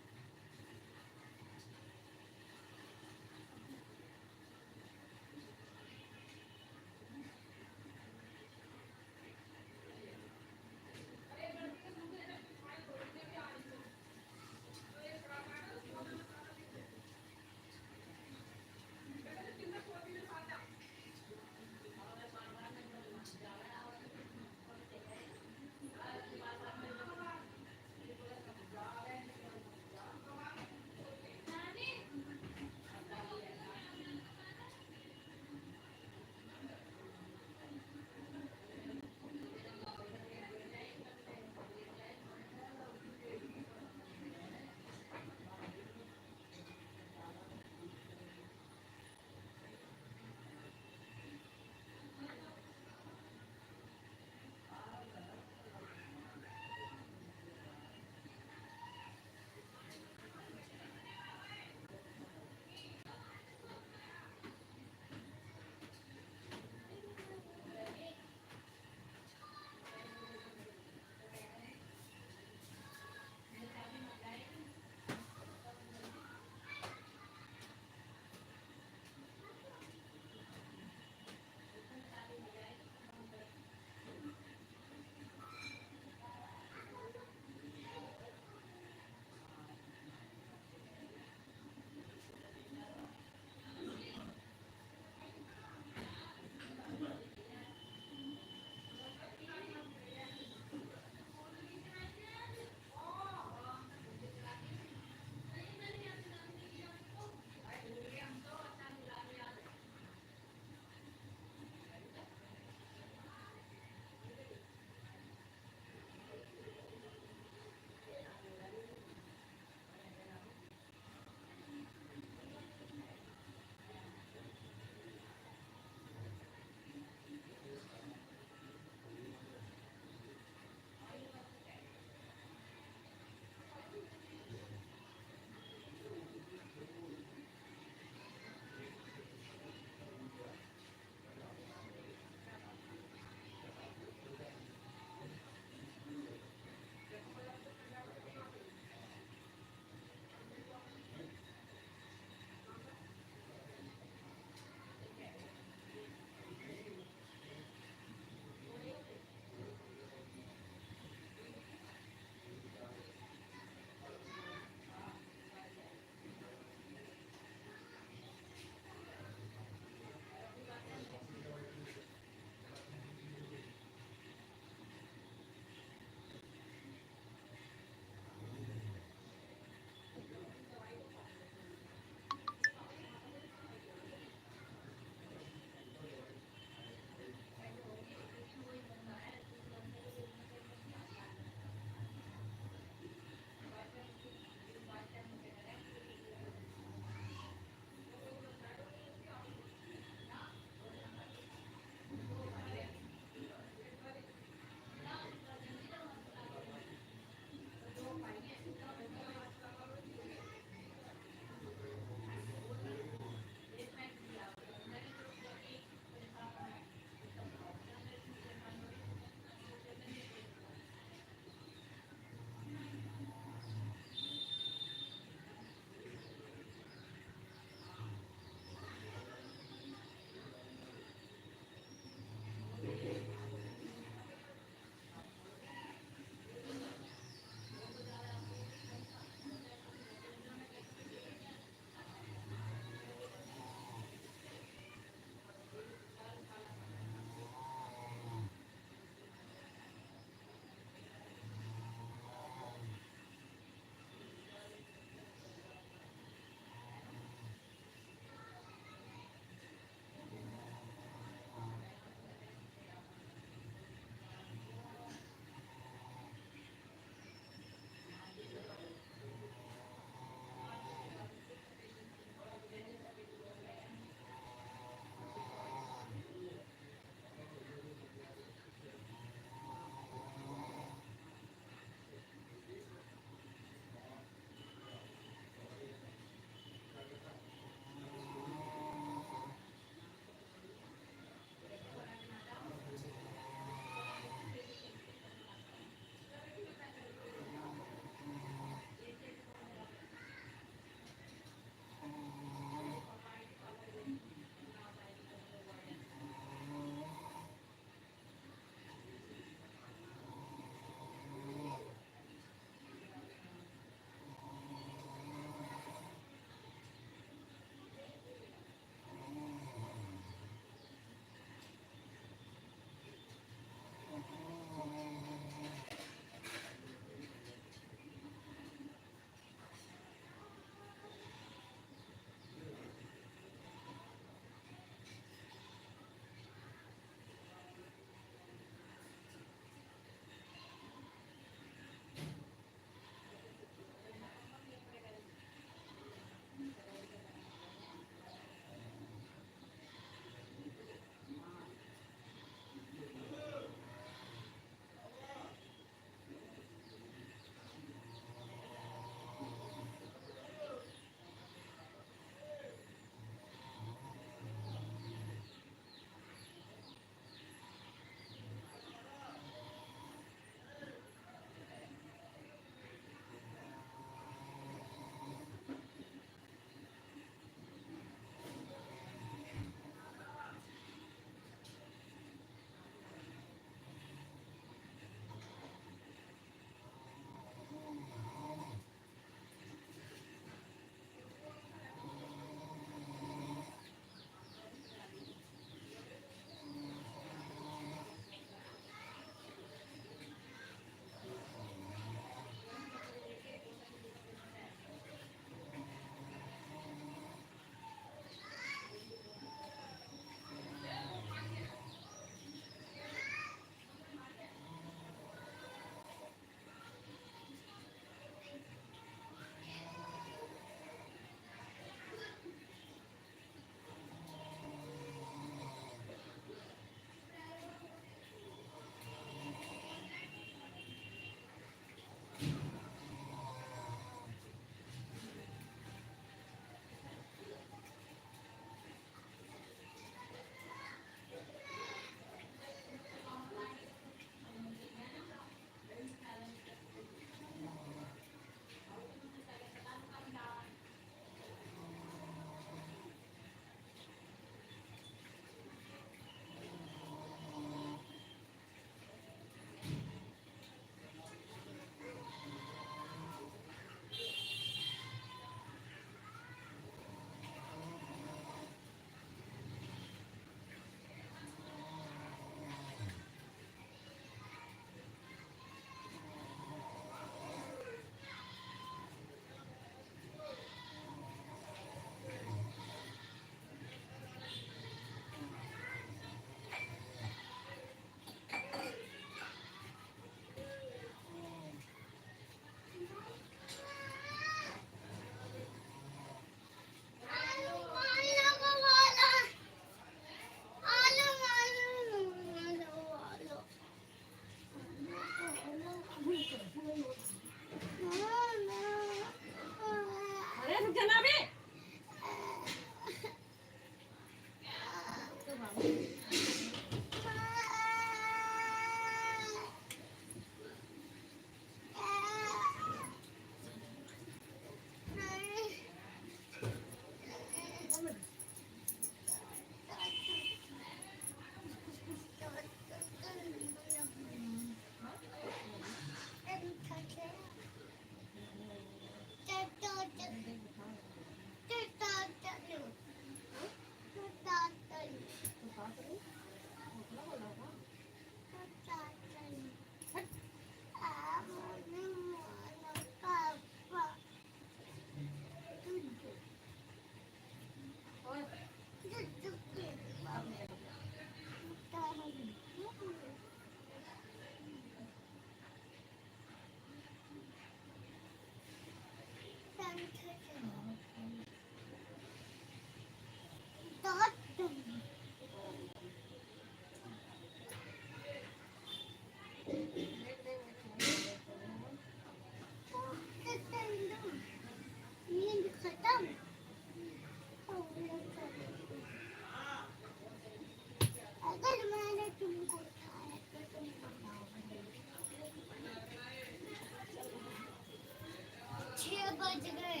बज गए,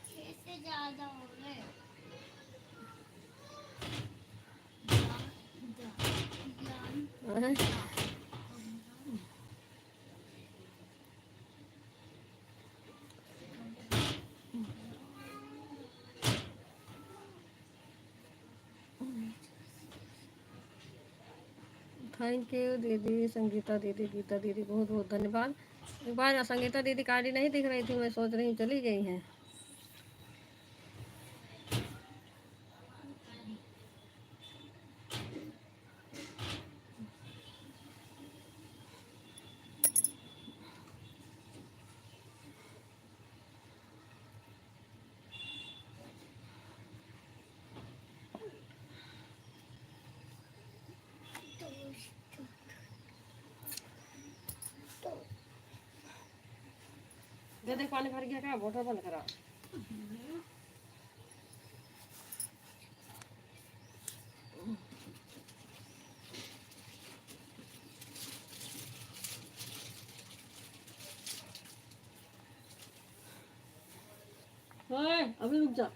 6 से ज्यादा हो गए। ज्ञान हैं? थैंक यू दीदी, संगीता दीदी, गीता दीदी, बहुत बहुत धन्यवाद। एक बार संगीता दीदी की आईडी नहीं दिख रही थी, मैं सोच रही हूँ चली गई हैं। दे दे, पानी भर गया क्या? बोतल बंद करा। ओए, अभी रुक जा।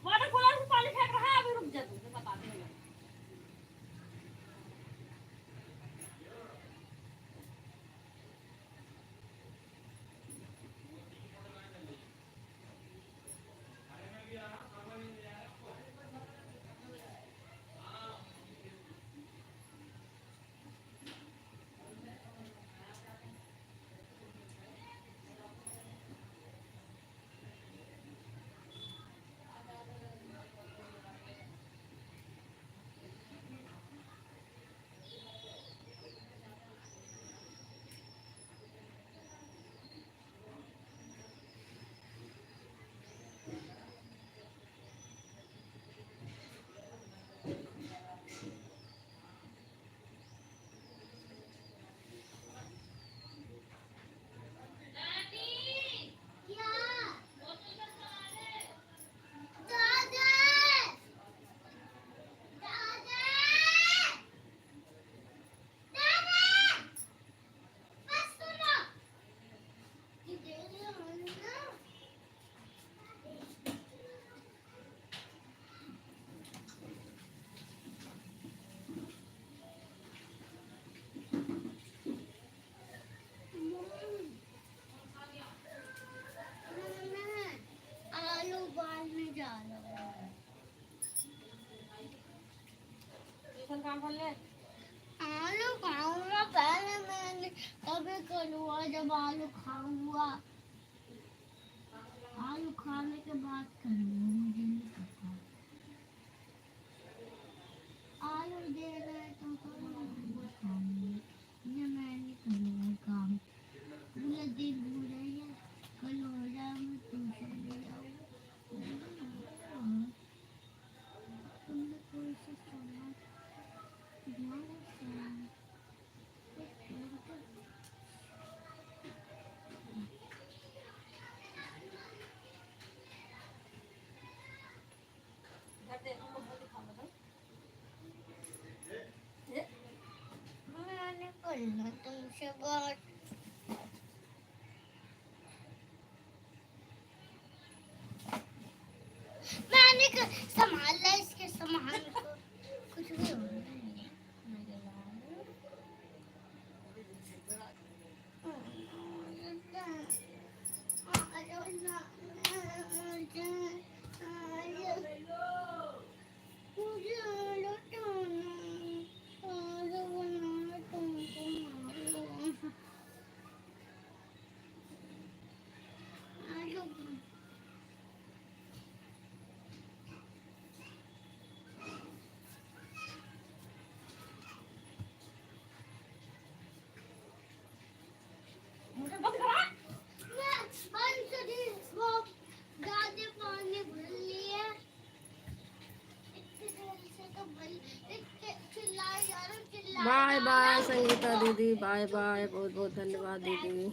वाटर कूलर में पानी फेंक रहा है, अभी रुक जा, तुझे बताते हैं। आलू उबालने जा रहा हूँ। काम कर ले। आलू खाऊंगा पहले, मैंने तभी करूँगा जब आलू खाऊंगा। आलू खाने के बाद करूँगा, मुझे नहीं पता। आलू दे रहे तो करूँगा, खाऊंगी। ये मैं नहीं करूँगा काम। पूरा दिन बुरा है, कल हो जाए मैं ट्यूशन ले जाऊँगा। तुमने कोई से सुना? मैंने करना तुमसे बात। मैंने संभाला इसके सामान को, कुछ भी हो रहा है। बाय बाय संगीता दीदी, बाय बाय, बहुत बहुत धन्यवाद दीदी।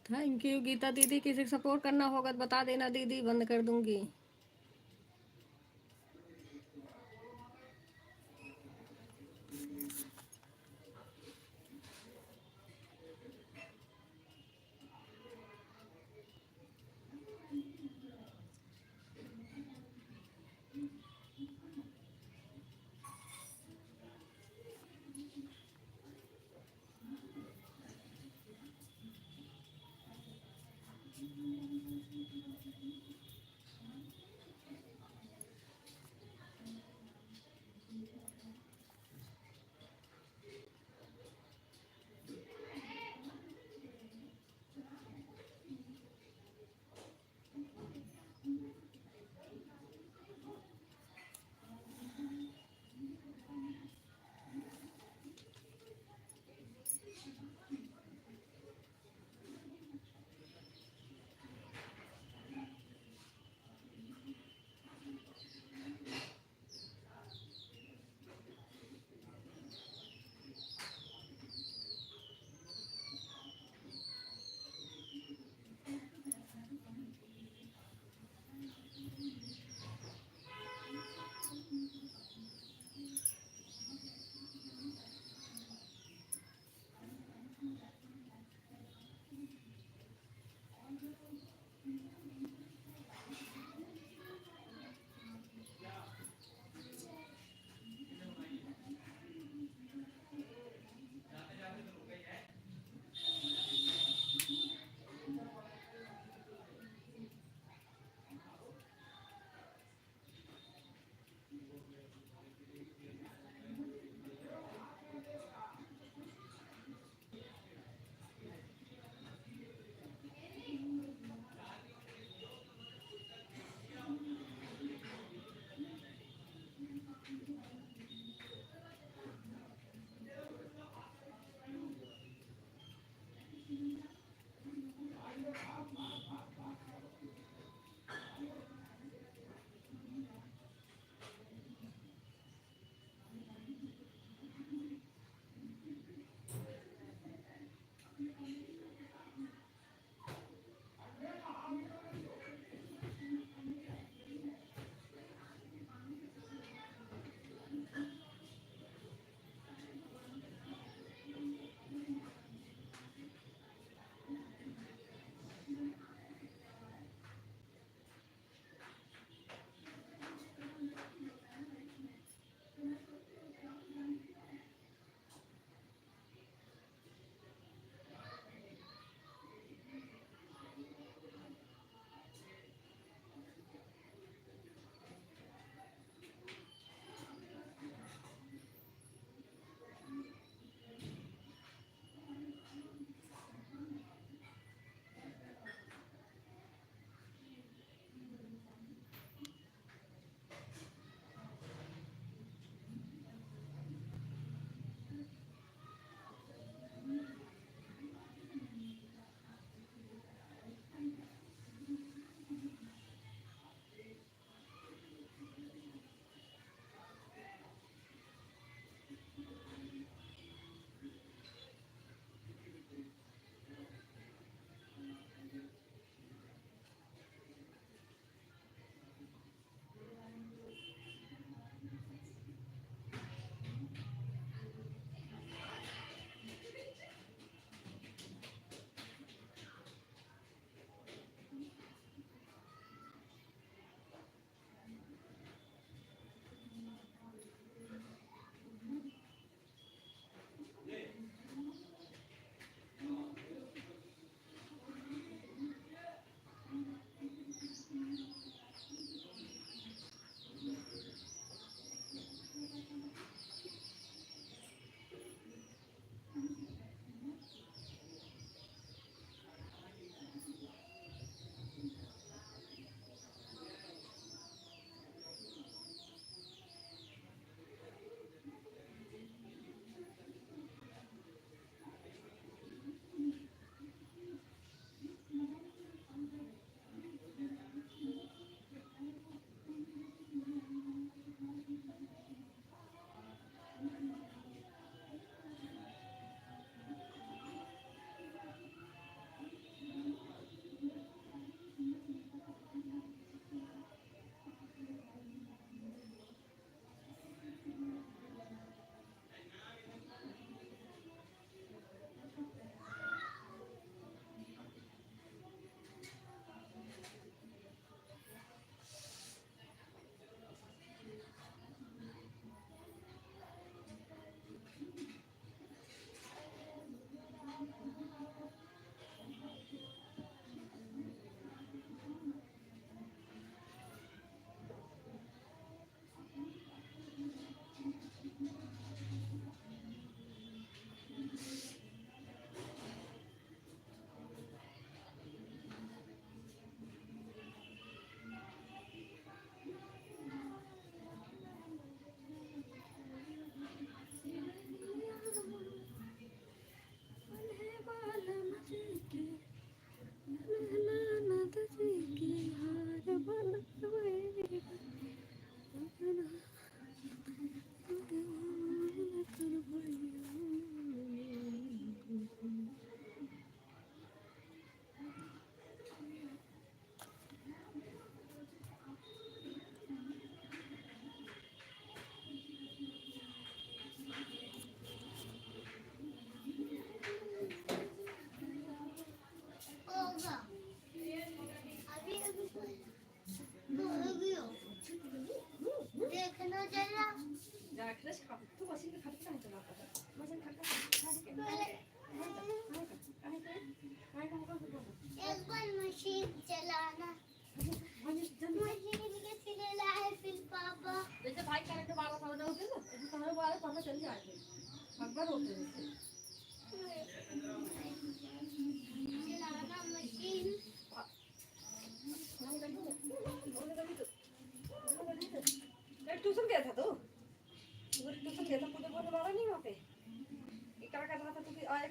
थैंक यू गीता दीदी। किसी को सपोर्ट करना होगा तो बता देना दीदी, बंद कर दूंगी।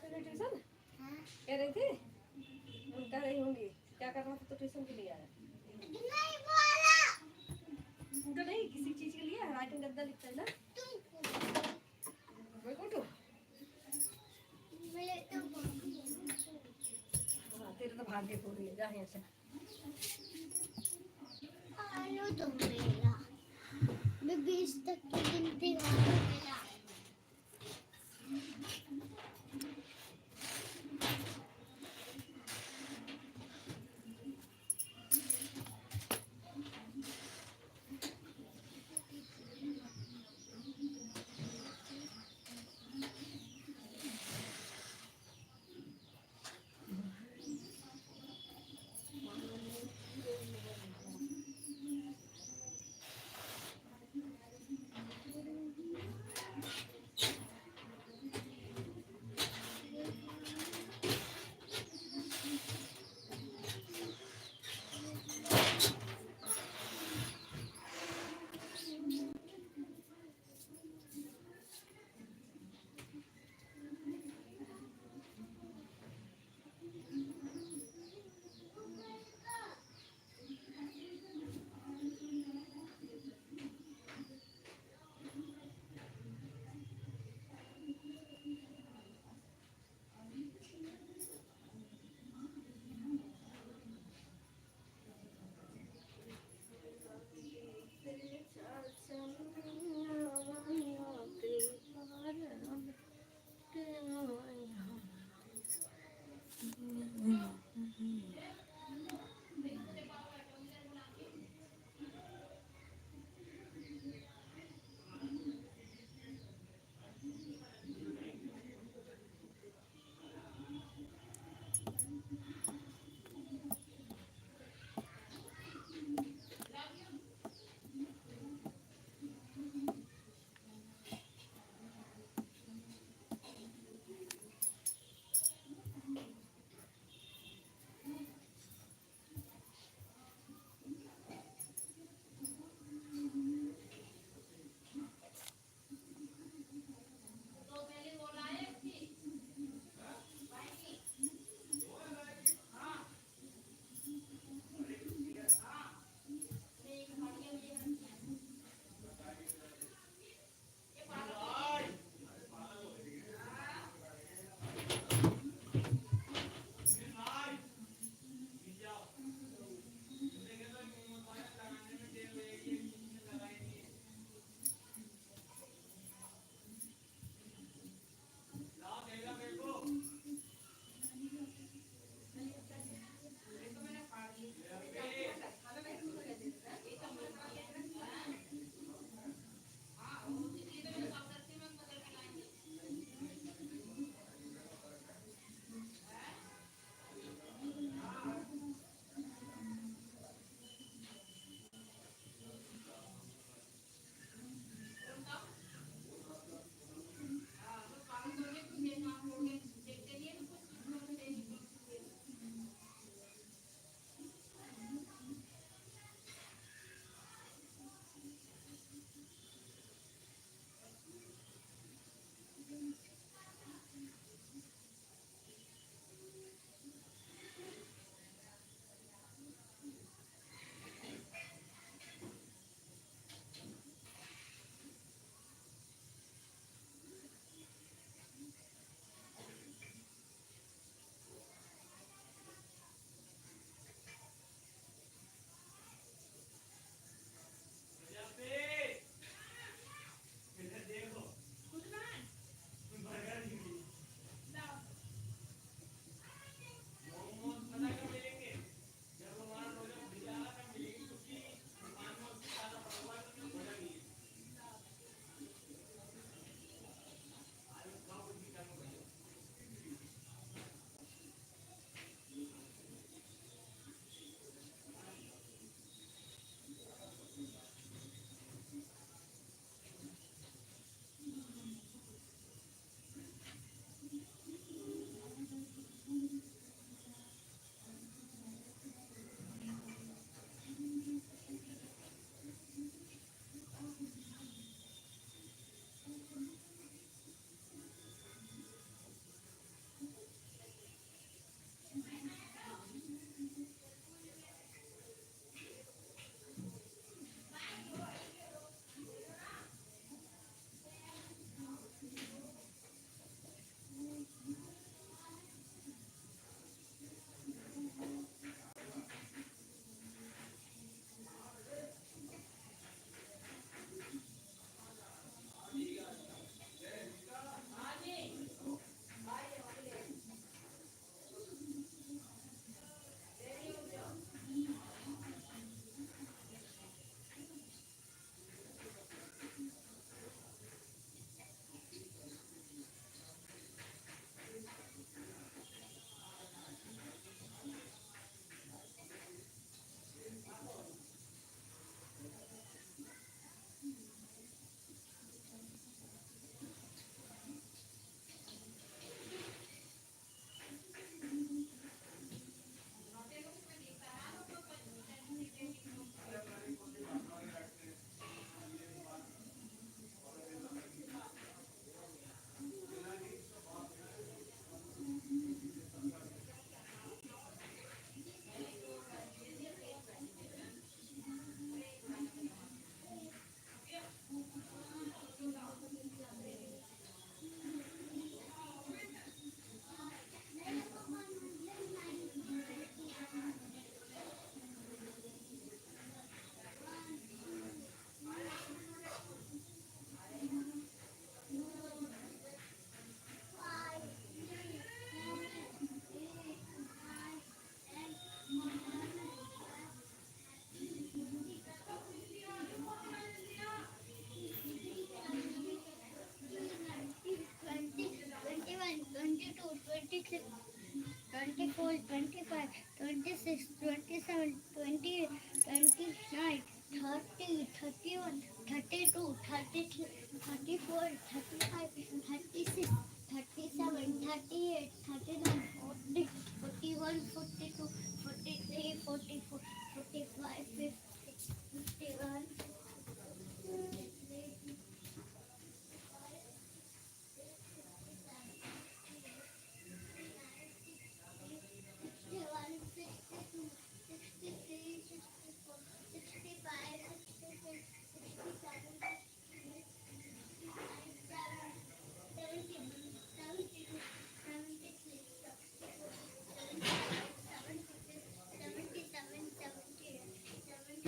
जाती थी ट्यूशन? हाँ कह रही थी? हम कह रही होंगी क्या करना था तो ट्यूशन के लिए आया। नहीं बोला उनका नहीं किसी चीज के लिए राइटिंग गद्दा लिखता है ना। मैं कुटू मेरे तो हाँ तेरे तो भाग्य पूरी है जा यहाँ से। आलू तो मेरा मैं 20 तक की गिनती करूँ मेरा 26, 24, 25, 26, 27, 28, 29, 30, 31, 32, 33, 34, 35, 36, 37, 38, 39, 40, 41, 42, 43, 44, 45, 50, 51, 61, 62, 63, 64, 65, 66, 67, 70, 71, 72, 73, 74, 75, 76, 77, 78, 79,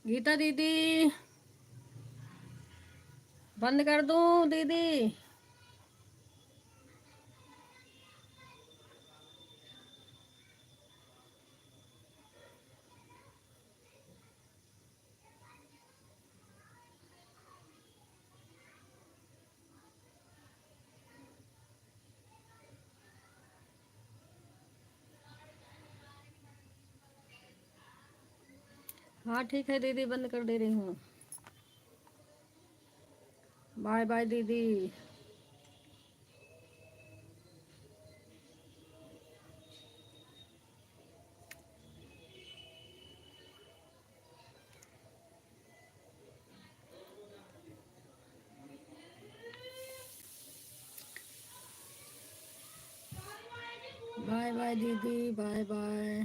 गीता दीदी, बंद कर दूं दीदी? हाँ ठीक है दीदी, बंद कर दे रही हूँ। बाय बाय दीदी। बाय बाय दीदी, बाय बाय।